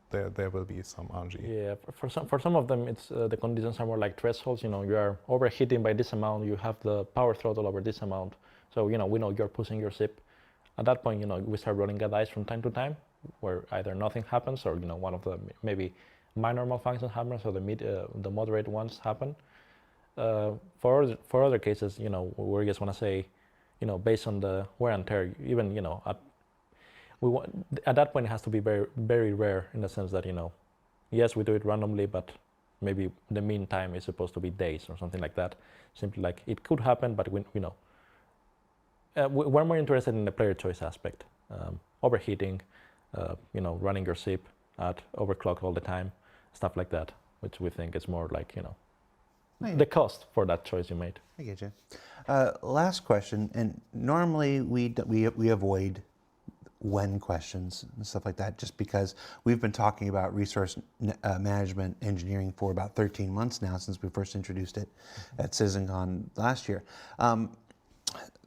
there will be some RNG. Yeah, for some of them, it's the conditions are more like thresholds. You are overheating by this amount. You have the power throttle over this amount. So we know you're pushing your ship. At that point, we start rolling a dice from time to time, where either nothing happens or one of the maybe minor malfunctions happens or the moderate ones happen. For other cases, we just want to say, based on the wear and tear, even at that point it has to be very, very rare in the sense that yes, we do it randomly, but maybe the mean time is supposed to be days or something like that. Simply it could happen, but we're more interested in the player choice aspect, overheating, running your ship at overclock all the time, stuff like that, which we think is more the cost for that choice you made. I get you. Last question, and normally we avoid when questions and stuff like that, just because we've been talking about resource management engineering for about 13 months now since we first introduced it at CitizenCon last year.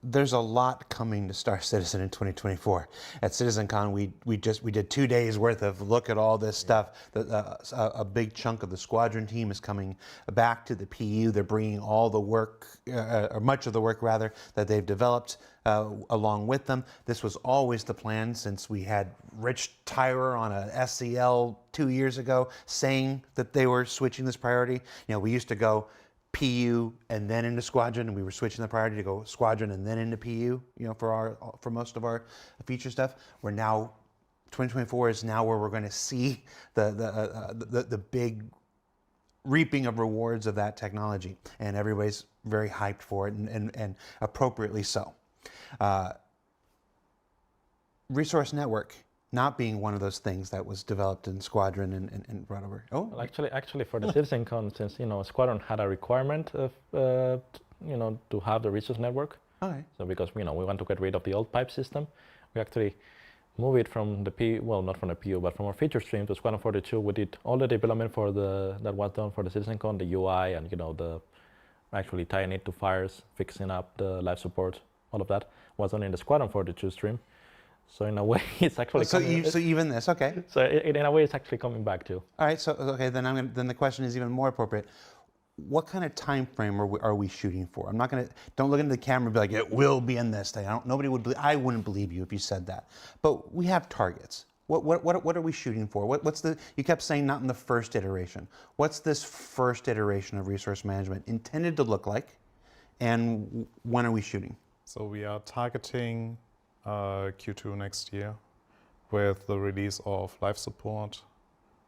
There's a lot coming to Star Citizen in 2024. At CitizenCon, we did 2 days worth of look at all this stuff. A big chunk of the squadron team is coming back to the PU. They're bringing all the work, or much of the work rather, that they've developed along with them. This was always the plan since we had Rich Tyrer on a SCL 2 years ago saying that they were switching this priority. We used to go PU and then into squadron, and we were switching the priority to go squadron and then into PU, for most of our feature stuff. We're now 2024 is now where we're going to see the big reaping of rewards of that technology, and everybody's very hyped for it, and appropriately so. Resource network not being one of those things that was developed in Squadron and brought over. Oh, well, actually, for the CitizenCon, since Squadron had a requirement of to have the resource network. Okay. So because we want to get rid of the old pipe system, we actually move it from the PU, well, not from the PU, but from our feature stream to Squadron 42. We did all the development that was done for the CitizenCon, the UI, and the actually tying it to fires, fixing up the life support, all of that was done in the Squadron 42 stream. So in a way, it's actually so even this, okay. So in a way, it's actually coming back too. All right. So okay, then the question is even more appropriate. What kind of time frame are we shooting for? I'm not gonna. Don't look into the camera and be like, it will be in this thing. I wouldn't believe you if you said that. But we have targets. What are we shooting for? What's the? You kept saying not in the first iteration. What's this first iteration of resource management intended to look like, and when are we shooting? So we are targeting Q2 next year with the release of life support,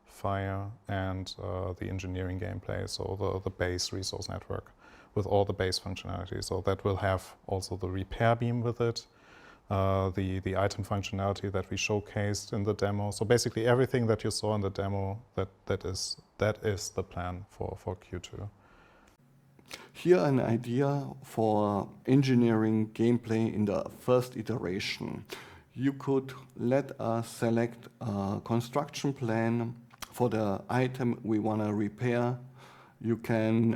fire, and the engineering gameplay, so the base resource network with all the base functionality. So that will have also the repair beam with it, the item functionality that we showcased in the demo. So basically everything that you saw in the demo, that is the plan for Q2. Here an idea for engineering gameplay in the first iteration. You could let us select a construction plan for the item we want to repair. You can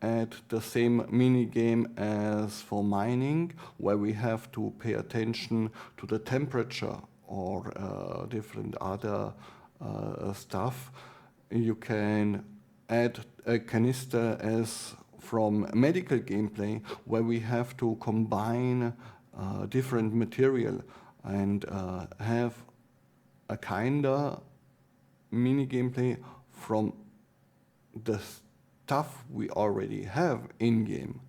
add the same mini game as for mining, where we have to pay attention to the temperature or different other stuff. You can add a canister as from medical gameplay, where we have to combine different material and have a kinda mini gameplay from the stuff we already have in game.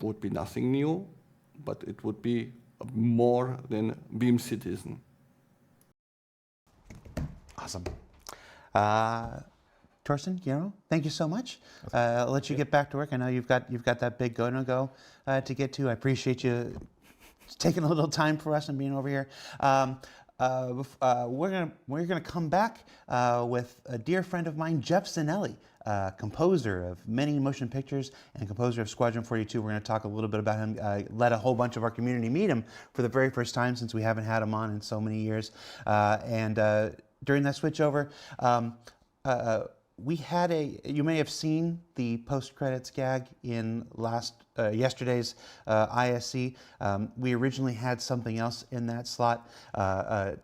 Would be nothing new, but it would be more than Beam Citizen. Awesome. Torsten, Guillermo, thank you so much. I'll let you get back to work. I know you've got that big go to get to. I appreciate you taking a little time for us and being over here. We're gonna come back with a dear friend of mine, Jeff Zanelli, composer of many motion pictures and composer of Squadron 42. We're going to talk a little bit about him. Let a whole bunch of our community meet him for the very first time since we haven't had him on in so many years. And during that switchover, we had you may have seen the post-credits gag in yesterday's ISC. We originally had something else in that slot.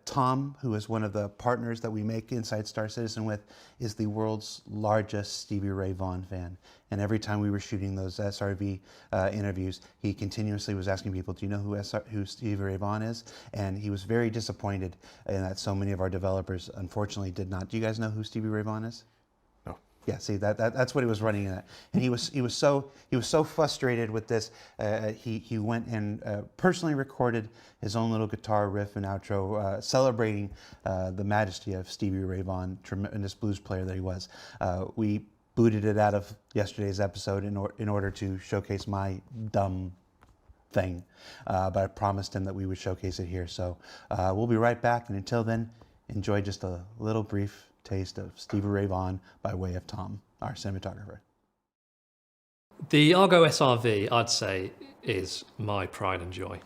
Tom, who is one of the partners that we make Inside Star Citizen with, is the world's largest Stevie Ray Vaughan fan. And every time we were shooting those SRV interviews, he continuously was asking people, do you know who Stevie Ray Vaughan is? And he was very disappointed in that so many of our developers unfortunately did not. Do you guys know who Stevie Ray Vaughan is? Yeah, see that's what he was running at, and he was so frustrated with this. He went and personally recorded his own little guitar riff and outro, celebrating the majesty of Stevie Ray Vaughan, tremendous blues player that he was. We booted it out of yesterday's episode in order to showcase my dumb thing, but I promised him that we would showcase it here. So we'll be right back, and until then, enjoy just a little brief taste of Stevie Ray Vaughan by way of Tom. our cinematographer. The Argo SRV, I'd say, is my pride and joy.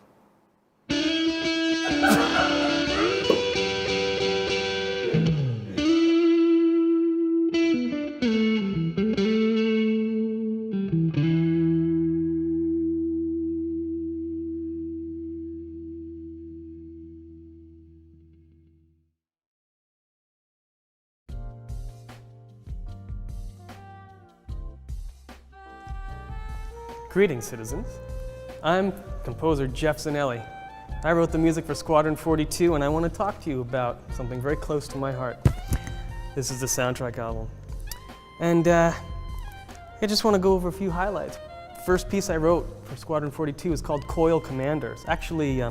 Greetings, citizens. I'm composer Jeff Zanelli. I wrote the music for Squadron 42, and I want to talk to you about something very close to my heart. This is the soundtrack album. And I just want to go over a few highlights. First piece I wrote for Squadron 42 is called Coil Commanders. Actually,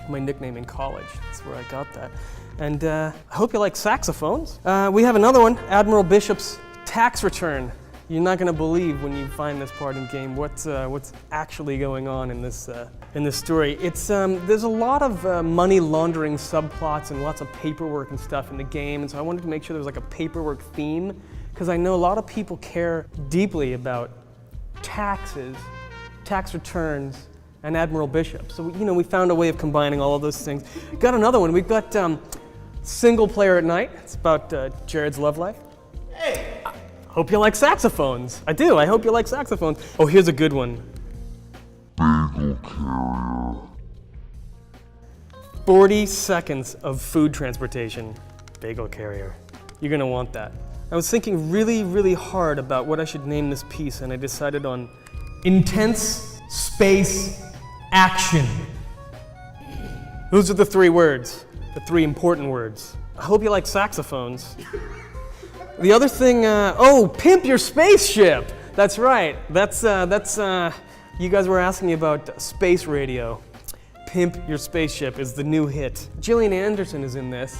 my nickname in college. That's where I got that. And I hope you like saxophones. We have another one, Admiral Bishop's Tax Return. You're not going to believe when you find this part in game what's actually going on in this story. It's there's a lot of money laundering subplots and lots of paperwork and stuff in the game, and so I wanted to make sure there was like a paperwork theme, because I know a lot of people care deeply about taxes, tax returns, and Admiral Bishop. So we found a way of combining all of those things. Got another one. We've got Single Player at Night. It's about Jared's love life. Hey. Hope you like saxophones. I do. I hope you like saxophones. Oh, here's a good one. Bagel carrier. 40 seconds of food transportation. Bagel carrier. You're gonna want that. I was thinking really, really hard about what I should name this piece, and I decided on Intense Space Action. Those are the three words, the three important words. I hope you like saxophones. The other thing, pimp your spaceship. That's right. That's you guys were asking me about space radio. Pimp Your Spaceship is the new hit. Gillian Anderson is in this.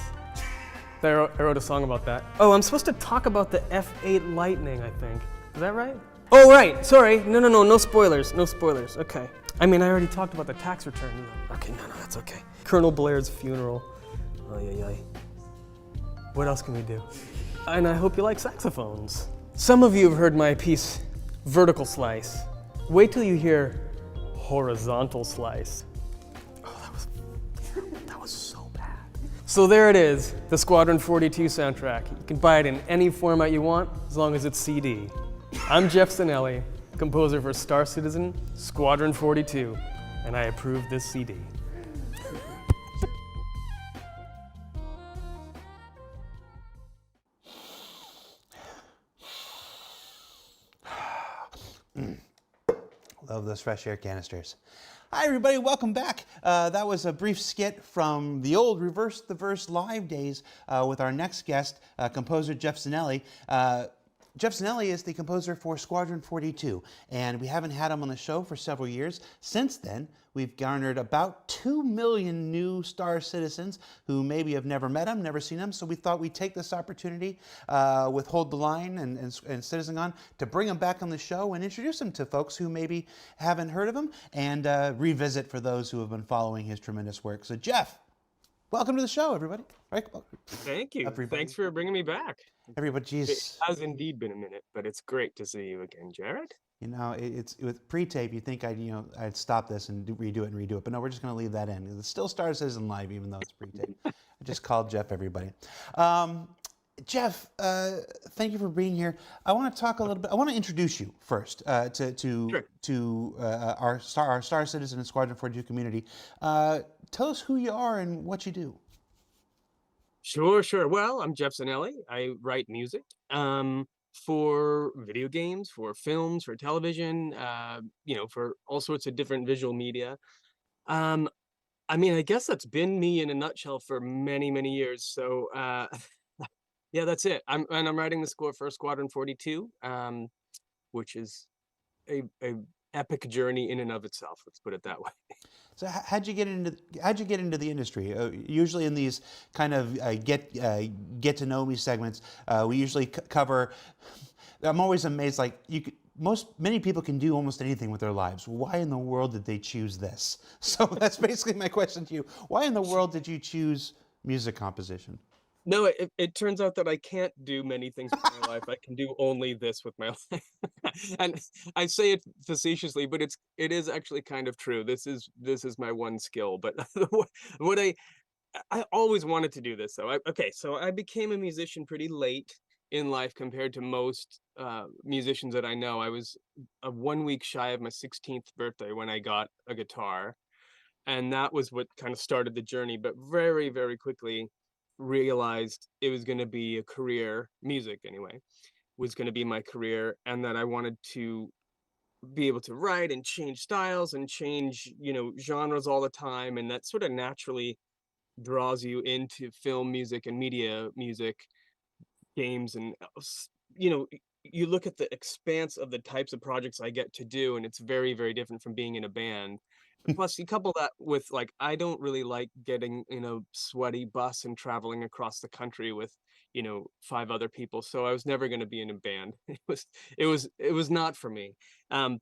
I wrote a song about that. Oh, I'm supposed to talk about the F-8 Lightning, I think. Is that right? Oh, right. Sorry. No spoilers. No spoilers. Okay. I mean, I already talked about the tax return. Okay, no, that's okay. Colonel Blair's funeral. Ay. What else can we do? And I hope you like saxophones. Some of you have heard my piece, Vertical Slice. Wait till you hear Horizontal Slice. Oh, that was so bad. So there it is, the Squadron 42 soundtrack. You can buy it in any format you want, as long as it's CD. I'm Jeff Zanelli, composer for Star Citizen, Squadron 42, and I approve this CD. Love those fresh air canisters. Hi everybody, welcome back. That was a brief skit from the old Reverse the Verse live days with our next guest, composer Jeff Zanelli. Jeff Zanelli is the composer for Squadron 42, and we haven't had him on the show for several years. Since then, we've garnered about 2 million new Star citizens who maybe have never met him, never seen him, so we thought we'd take this opportunity with Hold the Line and CitizenCon to bring him back on the show and introduce him to folks who maybe haven't heard of him, and revisit for those who have been following his tremendous work. So Jeff, welcome to the show, everybody. Right? Thank you. Everybody. Thanks for bringing me back. Everybody, geez. It has indeed been a minute, but it's great to see you again, Jared. You know, it's with pre-tape. You think I'd stop this and redo it, but no, we're just going to leave that in. It still Star Citizen live, even though it's pre-tape. I just called Jeff, everybody. Jeff, thank you for being here. I want to talk a little bit. I want to introduce you first to our Star Citizen and Squadron 42 community. Tell us who you are and what you do. Sure. Well, I'm Jeff Zanelli. I write music for video games, for films, for television, for all sorts of different visual media. I mean, I guess that's been me in a nutshell for many, many years. So, yeah, that's it. I'm writing the score for Squadron 42, which is a epic journey in and of itself. Let's put it that way. So how'd you get into the industry? Usually in these kind of get to know me segments, we usually cover. I'm always amazed. Like many people can do almost anything with their lives. Why in the world did they choose this? So that's basically my question to you. Why in the world did you choose music composition? No, it turns out that I can't do many things with my life. I can do only this with my life. And I say it facetiously, but it is actually kind of true. This is my one skill. But what I always wanted to do this though. Okay, so I became a musician pretty late in life compared to most musicians that I know. I was 1 week shy of my 16th birthday when I got a guitar, and that was what kind of started the journey. But very, very quickly realized it was going to be a career. Music, anyway, was going to be my career, and that I wanted to be able to write and change styles and change, genres all the time, and that sort of naturally draws you into film music and media music, games, and you know you look at the expanse of the types of projects I get to do, and it's very, very different from being in a band. Plus, you couple that with, like, I don't really like getting in a sweaty bus and traveling across the country with, 5 other people. So I was never going to be in a band. It was not for me. Um,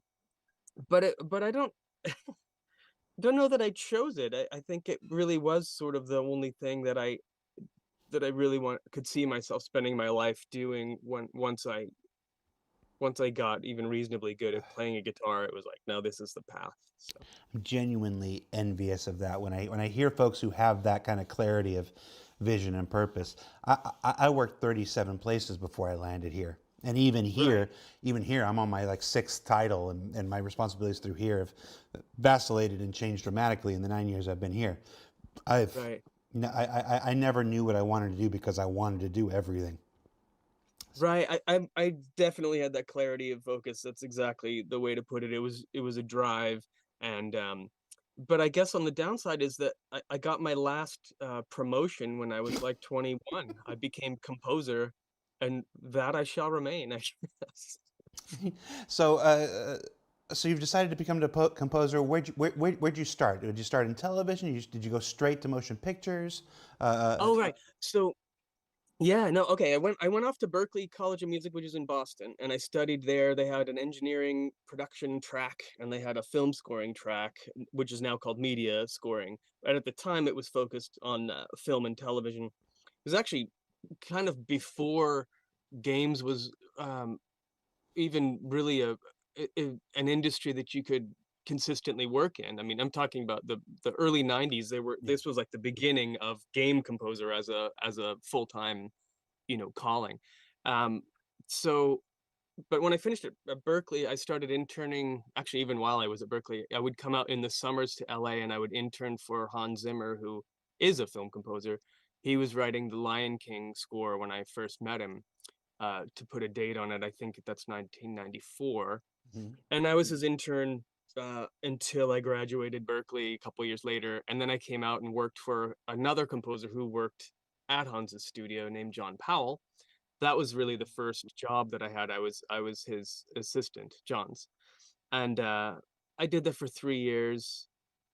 but I don't know that I chose it. I think it really was sort of the only thing that I really could see myself spending my life doing once I got even reasonably good at playing a guitar. It was like, no, this is the path. So I'm genuinely envious of that. When I hear folks who have that kind of clarity of vision and purpose. I worked 37 places before I landed here. And even here, I'm on my like 6th title, and my responsibilities through here have vacillated and changed dramatically in the 9 years I've been here. right. I never knew what I wanted to do because I wanted to do everything. Right. I definitely had that clarity of focus. That's exactly the way to put it. It was a drive. And but I guess on the downside is that I got my last promotion when I was like 21. I became composer, and that I shall remain, I guess. So, so you've decided to become a composer. Where'd you start? Did you start in television? Did you go straight to motion pictures? Oh, right. So yeah, no, okay. I went off to Berklee College of Music, which is in Boston, and I studied there. They had an engineering production track, and they had a film scoring track, which is now called media scoring. And at the time, it was focused on film and television. It was actually kind of before games was even really an industry that you could consistently work in. I mean, I'm talking about the early 90s. This was like the beginning of game composer as a full-time calling. Um, so, but when I finished at Berklee, I started interning. Actually, even while I was at Berklee, I would come out in the summers to LA, and I would intern for Hans Zimmer, who is a film composer. He was writing the Lion King score when I first met him. To put a date on it, I think that's 1994. Mhm. And I was his intern until I graduated Berklee a couple years later, and then I came out and worked for another composer who worked at Hans's studio named John Powell. That was really the first job that I had. I was his assistant, John's, and I did that for 3 years,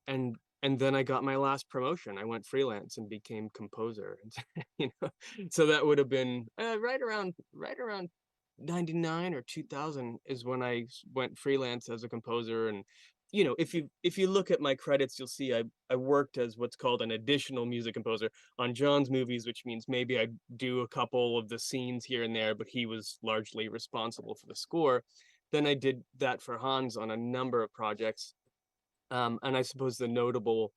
and then I got my last promotion. I went freelance and became composer. you know, so that would have been right around 99 or 2000 is when I went freelance as a composer. And if you look at my credits, you'll see I worked as what's called an additional music composer on John's movies, which means maybe I do a couple of the scenes here and there, but he was largely responsible for the score. Then I did that for Hans on a number of projects. And I suppose the notable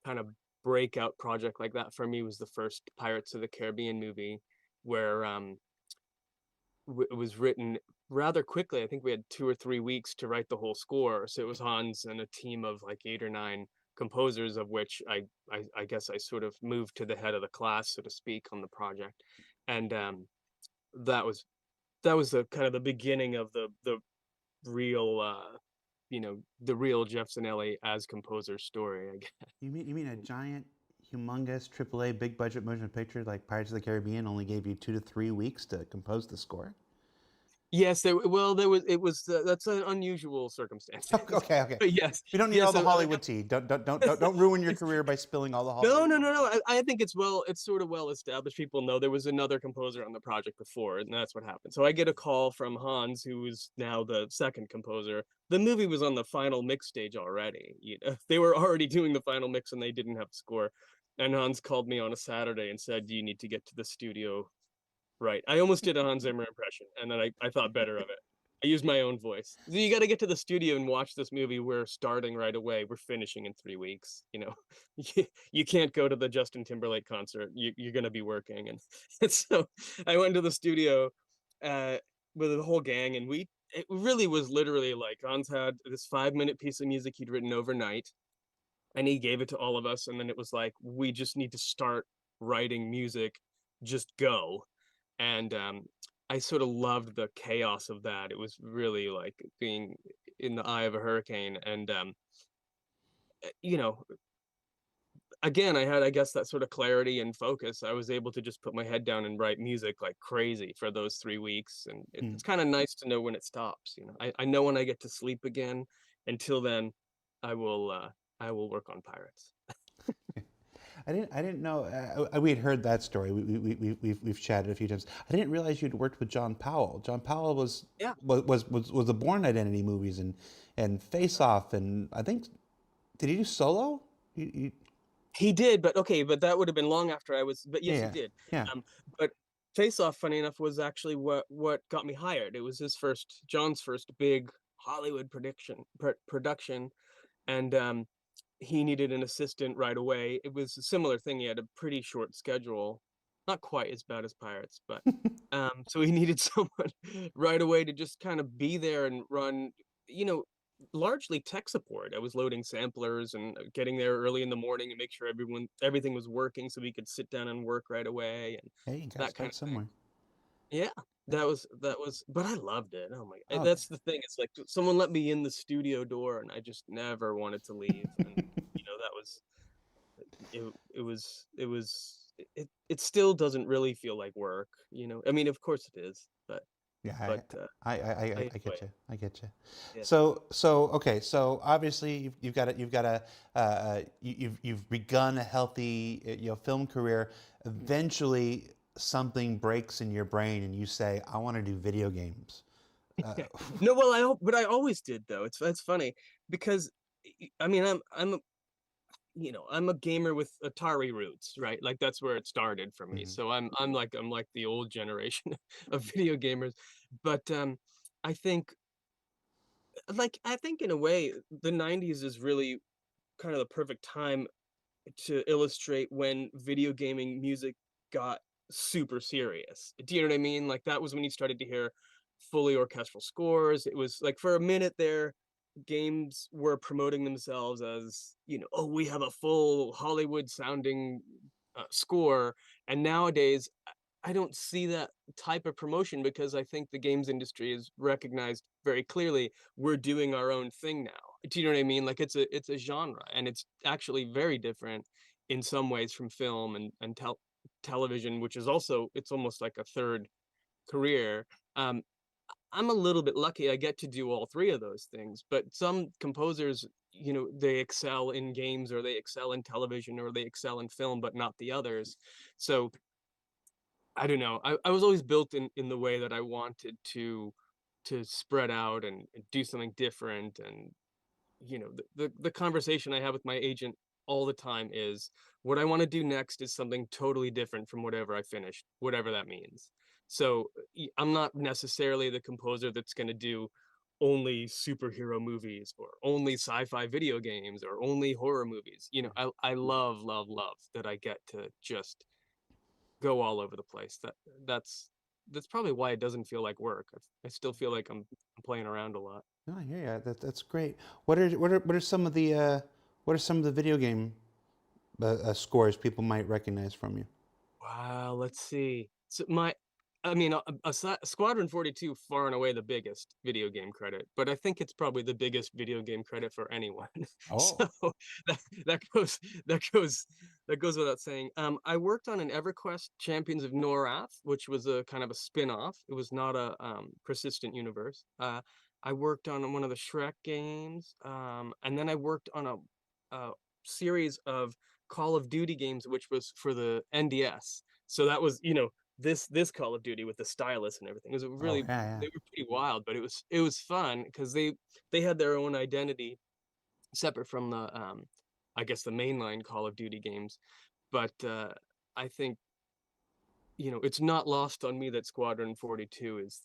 kind of breakout project like that for me was the first Pirates of the Caribbean movie, where it was written rather quickly. I think we had 2 or 3 weeks to write the whole score. So it was Hans and a team of like 8 or 9 composers, of which I guess I sort of moved to the head of the class, so to speak, on the project. And that was the kind of the beginning of the real the real Jeff Zanelli as composer story, I guess. You mean a giant, humongous AAA big budget motion picture like Pirates of the Caribbean only gave you 2 to 3 weeks to compose the score? Yes, it was that's an unusual circumstance. Okay. But yes, We don't need all yes, the Hollywood tea. Don't ruin your career by spilling all the Hollywood. no. I think it's sort of well established. People know there was another composer on the project before, and that's what happened. So I get a call from Hans, who is now the second composer. The movie was on the final mix stage already. They were already doing the final mix, and they didn't have the score. And Hans called me on a Saturday and said, "You need to get to the studio." Right. I almost did a Hans Zimmer impression, and then I thought better of it. I used my own voice. So you got to get to the studio and watch this movie. We're starting right away. We're finishing in 3 weeks. You can't go to the Justin Timberlake concert. You're going to be working. And so I went to the studio uh, with the whole gang, and it really was literally like Hans had this 5-minute piece of music he'd written overnight, and he gave it to all of us. And then it was like, we just need to start writing music, just go. And I sort of loved the chaos of that. It was really like being in the eye of a hurricane. And you know, again, I had, I guess, that sort of clarity and focus. I was able to just put my head down and write music like crazy for those 3 weeks. And it's kind of nice to know when it stops. I know when I get to sleep again. Until then, I will work on Pirates. I didn't know. We had heard that story. We've chatted a few times. I didn't realize you'd worked with John Powell. John Powell was the Bourne Identity movies and Face Off, and I think, did he do Solo? He did, but that would have been long after I was. But yes, Yeah, he did. yeah. But Face Off, funny enough, was actually what got me hired. It was John's first big Hollywood production, and he needed an assistant right away. It was a similar thing. He had a pretty short schedule, not quite as bad as Pirates, but so he needed someone right away to just kind of be there and run, largely tech support. I was loading samplers and getting there early in the morning and make sure everything was working so we could sit down and work right away, and Hey, you got to that kind start of somewhere. yeah, that was, but I loved it. Oh my God. Oh. That's the thing. It's like someone let me in the studio door and I just never wanted to leave. And that was it still doesn't really feel like work, I mean, of course it is, but Yeah, I get you. I get you. Yeah. So okay. So obviously you've begun a healthy film career. Eventually, something breaks in your brain, and you say, "I want to do video games." No, well, but I always did though. It's funny because I mean I'm a gamer with Atari roots, right? Like that's where it started for me. So I'm like the old generation of video gamers. But I think in a way the 90s is really kind of the perfect time to illustrate when video gaming music got super serious. Do you know what I mean? Like that was when you started to hear fully orchestral scores. It was like for a minute there, games were promoting themselves as, oh, we have a full Hollywood sounding score. And nowadays, I don't see that type of promotion because I think the games industry is recognized very clearly we're doing our own thing now. Do you know what I mean? Like it's a genre, and it's actually very different in some ways from film and television, which is also, it's almost like a third career. Um, I'm a little bit lucky. I get to do all three of those things, but some composers, they excel in games or they excel in television or they excel in film, but not the others. So I don't know. I was always built in the way that I wanted to spread out and do something different. And the conversation I have with my agent all the time is what I want to do next is something totally different from whatever I finished, whatever that means. So I'm not necessarily the composer that's going to do only superhero movies or only sci-fi video games or only horror movies. I love, love, love that I get to just go all over the place. That's probably why it doesn't feel like work. I still feel like I'm playing around a lot. No, I hear you. That's great. What are some of the video game scores people might recognize from you? Wow, let's see. So Squadron 42, far and away the biggest video game credit, but I think it's probably the biggest video game credit for anyone. Oh. So that goes without saying. I worked on an EverQuest Champions of Norath, which was a kind of a spin-off. It was not a persistent universe. I worked on one of the Shrek games, and then I worked on a series of Call of Duty games, which was for the NDS. So that was, this Call of Duty with the stylus and everything. It was really, they were pretty wild, but it was fun because they had their own identity separate from the I guess the mainline Call of Duty games. but I think, you know, it's not lost on me that Squadron 42 is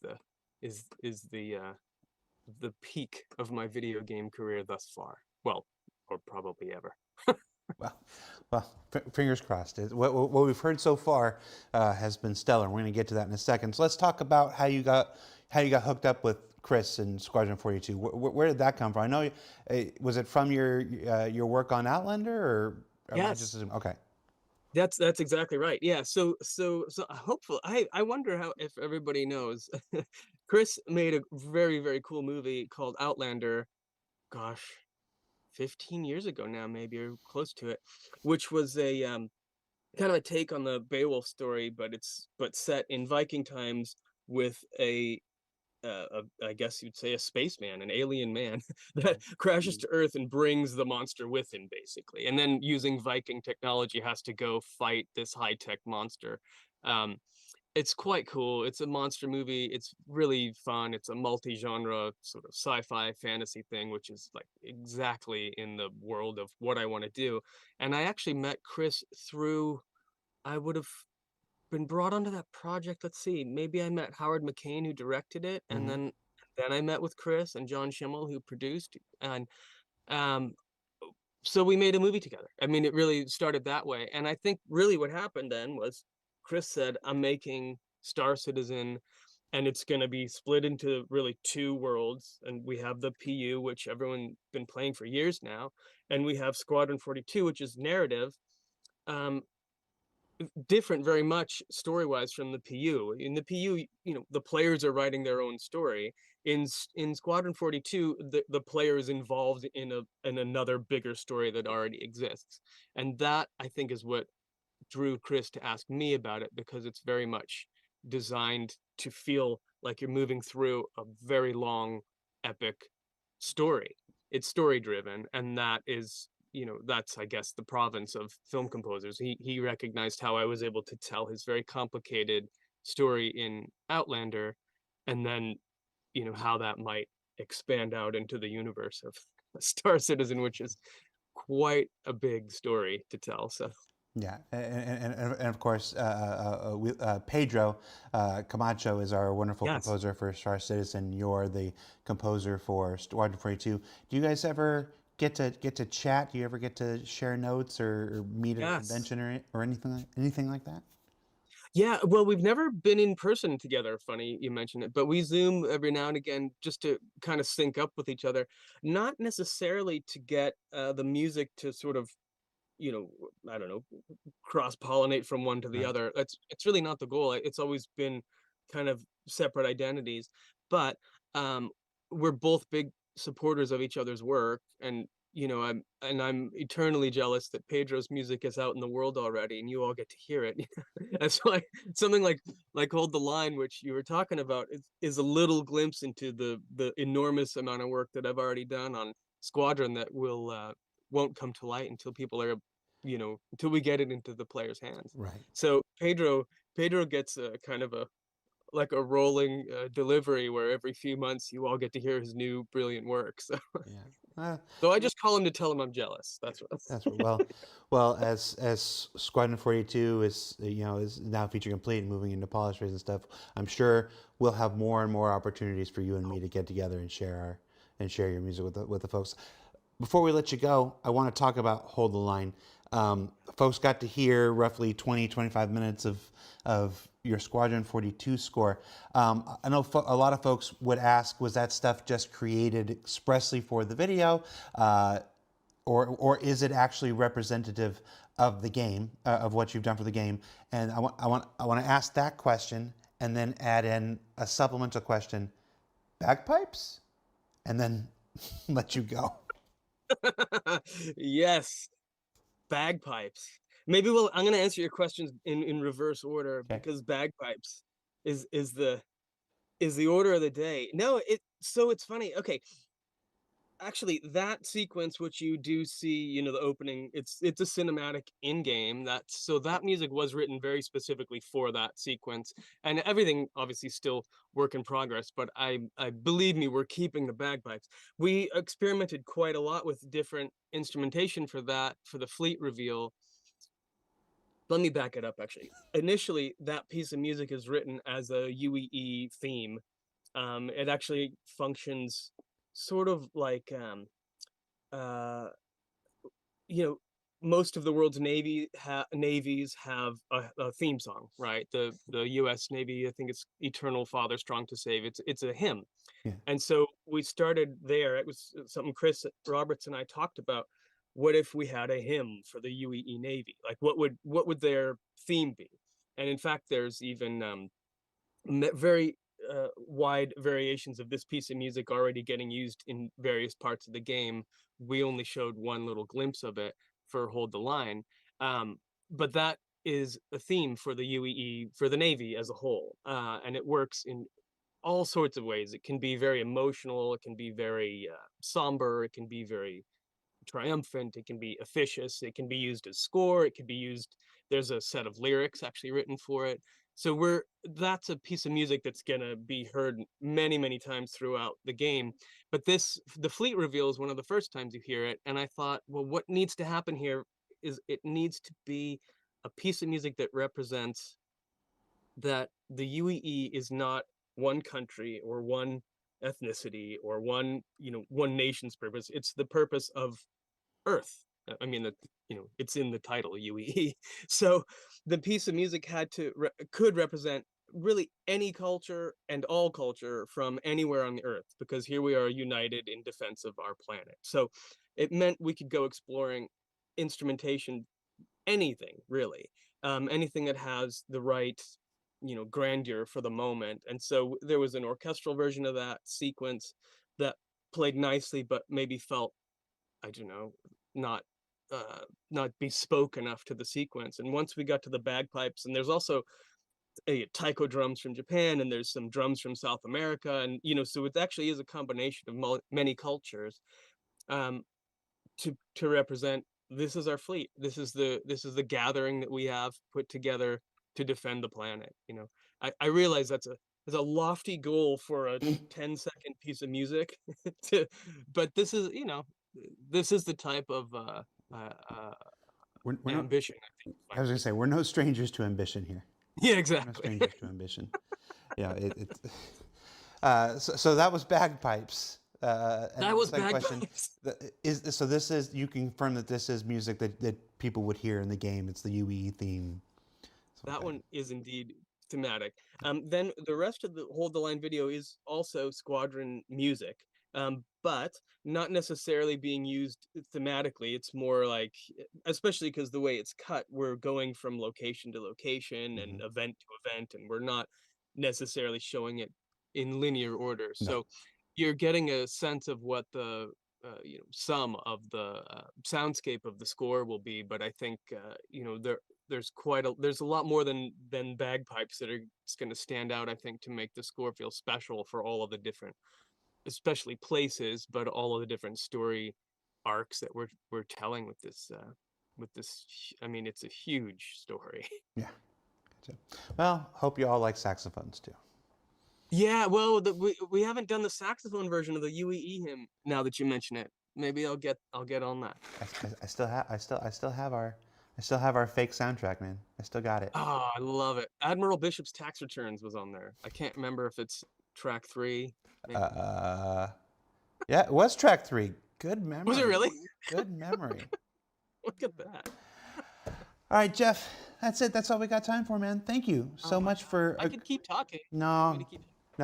the peak of my video game career thus far. Well, or probably ever. Well, fingers crossed. What we've heard so far has been stellar. We're going to get to that in a second. So let's talk about how you got hooked up with Chris and Squadron 42. Where did that come from? I know, was it from your work on Outlander, or am I just assuming? Okay. That's exactly right. Yeah. So hopefully, I wonder how, if everybody knows, Chris made a very, very cool movie called Outlander. Gosh, 15 years ago now, maybe, or close to it, which was a kind of a take on the Beowulf story, but set in Viking times with I guess you'd say a spaceman, an alien man that crashes to Earth and brings the monster with him, basically. And then using Viking technology has to go fight this high-tech monster. It's quite cool. It's a monster movie. It's really fun. It's a multi-genre sort of sci-fi fantasy thing, which is like exactly in the world of what I want to do. And I actually met Chris through, I would have been brought onto that project. Let's see, maybe I met Howard McCain, who directed it, and then I met with Chris and John Schimmel, who produced, and um so we made a movie together. I mean, it really started that way. And I think really what happened then was Chris said, I'm making Star Citizen, and it's going to be split into really two worlds. And we have the PU, which everyone's been playing for years now, and we have Squadron 42, which is narrative. Different very much story-wise from the PU. In the PU, you know, the players are writing their own story. In Squadron 42, the player is involved in another bigger story that already exists. And that, I think, is what drew Chris to ask me about it, because it's very much designed to feel like you're moving through a very long, epic story. It's story driven, and that is, you know, that's, I guess, the province of film composers. He recognized how I was able to tell his very complicated story in Outlander, and then, you know, how that might expand out into the universe of Star Citizen, which is quite a big story to tell. So Yeah, and of course, Pedro Camacho is our wonderful composer for Star Citizen. You're the composer for Squadron 42. Do you guys ever get to chat? Do you ever get to share notes or meet at a convention or anything like that? Yeah, well, we've never been in person together. Funny you mention it, but we Zoom every now and again just to kind of sync up with each other. Not necessarily to get the music to sort of, you know, I don't know, cross-pollinate from one to the other. It's really not the goal. It's always been kind of separate identities, but we're both big supporters of each other's work, and you know, I'm eternally jealous that Pedro's music is out in the world already, and you all get to hear it. That's why something like Hold the Line, which you were talking about, is a little glimpse into the enormous amount of work that I've already done on Squadron that won't come to light until people are, you know, until we get it into the player's hands. Right. So Pedro gets a kind of a like a rolling delivery, where every few months you all get to hear his new brilliant work. So yeah. So I just call him to tell him I'm jealous. That's what. That's right. Well, as Squadron 42 is, you know, is now feature complete and moving into polish phase and stuff, I'm sure we'll have more and more opportunities for you and me to get together and share your music with the folks. Before we let you go, I want to talk about Hold the Line. Folks got to hear roughly 20-25 minutes of your Squadron 42 score. I know a lot of folks would ask, was that stuff just created expressly for the video, or is it actually representative of the game, of what you've done for the game? And I want to ask that question, and then add in a supplemental question: bagpipes, and then let you go. Yes, bagpipes. Maybe I'm going to answer your questions in reverse order, because bagpipes is the order of the day. No, so it's funny. Okay, actually, that sequence which you do see, you know, the opening, it's a cinematic in game. So that music was written very specifically for that sequence, and everything obviously still work in progress. But I believe me, we're keeping the bagpipes. We experimented quite a lot with different instrumentation for that, for the fleet reveal. let me back it up, actually. Initially, that piece of music is written as a UEE theme. It actually functions sort of like, uh, you know, most of the world's navies have a theme song, right? The U.S. Navy, I think it's "Eternal Father, Strong to Save." It's a hymn, Yeah. and so we started there. It was something Chris Roberts and I talked about. What if we had a hymn for the UEE Navy? Like, what would their theme be? And in fact, there's even very wide variations of this piece of music already getting used in various parts of the game. We only showed one little glimpse of it for Hold the Line, but that is a theme for the UEE, for the Navy as a whole, and it works in all sorts of ways. It can be very emotional, it can be very somber, it can be very triumphant, it can be officious, it can be used as score, it can be used, there's a set of lyrics actually written for it. So that's a piece of music that's gonna be heard many, many times throughout the game. But the fleet reveal is one of the first times you hear it, and I thought, well, what needs to happen here is it needs to be a piece of music that represents that the UEE is not one country or one ethnicity or one nation's purpose. It's the purpose of Earth. I mean, it's in the title, UEE. So the piece of music could represent really any culture and all culture from anywhere on the Earth, because here we are united in defense of our planet. So it meant we could go exploring instrumentation, anything really, anything that has the right, grandeur for the moment. And so there was an orchestral version of that sequence that played nicely, but maybe felt, I don't know, not not bespoke enough to the sequence. And once we got to the bagpipes, and there's also taiko drums from Japan, and there's some drums from South America, and so it actually is a combination of many cultures, um, to represent, this is our fleet. This is the gathering that we have put together to defend the planet. I realize that's a lofty goal for a 10-second piece of music, but this is the type of We're not, ambition, I think. I was going to say, we're no strangers to ambition here. Yeah, We're no exactly. strangers to ambition. Yeah, so that was bagpipes. And That was second question, bagpipes. so this is, you can confirm that this is music that people would hear in the game. It's the UE theme. That Okay. one is indeed thematic. Then the rest of the Hold the Line video is also squadron music, but not necessarily being used thematically. It's more like, especially because the way it's cut, we're going from location to location and event to event, and we're not necessarily showing it in linear order. No. So you're getting a sense of what the sum of the soundscape of the score will be. But I think there's a lot more than bagpipes that are going to stand out, I think, to make the score feel special for all of the different, especially places, but all of the different story arcs that we're telling with this. I mean, it's a huge story. Yeah. Gotcha. Well, hope you all like saxophones too. Yeah, well, we haven't done the saxophone version of the UEE hymn. Now that you mention it, maybe I'll get on that. I still have our fake soundtrack, man. I still got it. Oh, I love it. Admiral Bishop's Tax Returns was on there. I can't remember if it's track 3. Maybe. Yeah, it was track 3. Good memory. Was it really? Good memory. Look at that. All right, Jeff. That's it. That's all we got time for, man. Thank you so much for. I could keep talking. No,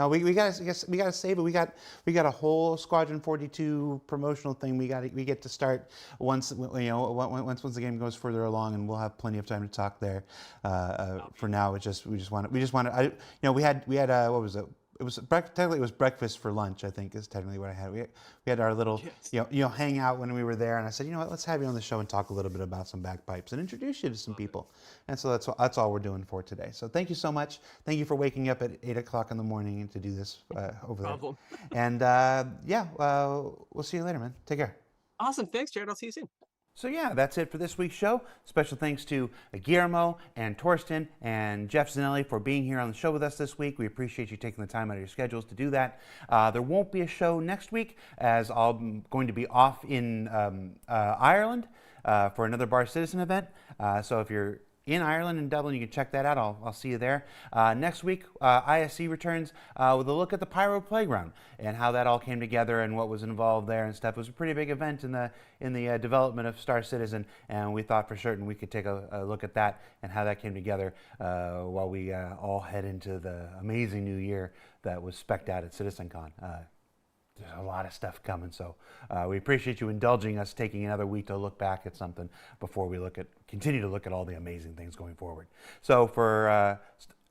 we gotta save it. We got a whole Squadron 42 promotional thing. We get to start once once the game goes further along, and we'll have plenty of time to talk there. For now, we just want to. We had what was it? Technically it was breakfast for lunch, I think, is technically what I had. We had our little hang out when we were there, and I said, what, let's have you on the show and talk a little bit about some bagpipes and introduce you to some people. And so that's all we're doing for today. So thank you so much. Thank you for waking up at 8 o'clock in the morning to do this over there. Problem. And we'll see you later, man. Take care. Awesome. Thanks, Jared. I'll see you soon. So yeah, that's it for this week's show. Special thanks to Guillermo and Torsten and Jeff Zanelli for being here on the show with us this week. We appreciate you taking the time out of your schedules to do that. There won't be a show next week, as I'm going to be off in Ireland for another Bar Citizen event. So if you're in Ireland, in Dublin. You can check that out. I'll see you there. Next week, ISC returns with a look at the Pyro Playground and how that all came together and what was involved there and stuff. It was a pretty big event in the development of Star Citizen, and we thought for certain we could take a look at that and how that came together while we all head into the amazing new year that was spec'd out at CitizenCon. There's a lot of stuff coming, so we appreciate you indulging us, taking another week to look back at something before we continue to look at all the amazing things going forward. So for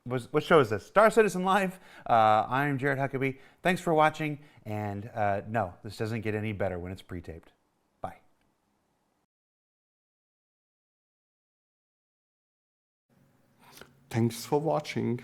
what show is this? Star Citizen Live. I'm Jared Huckabee. Thanks for watching, and no, this doesn't get any better when it's pre-taped. Bye. Thanks for watching.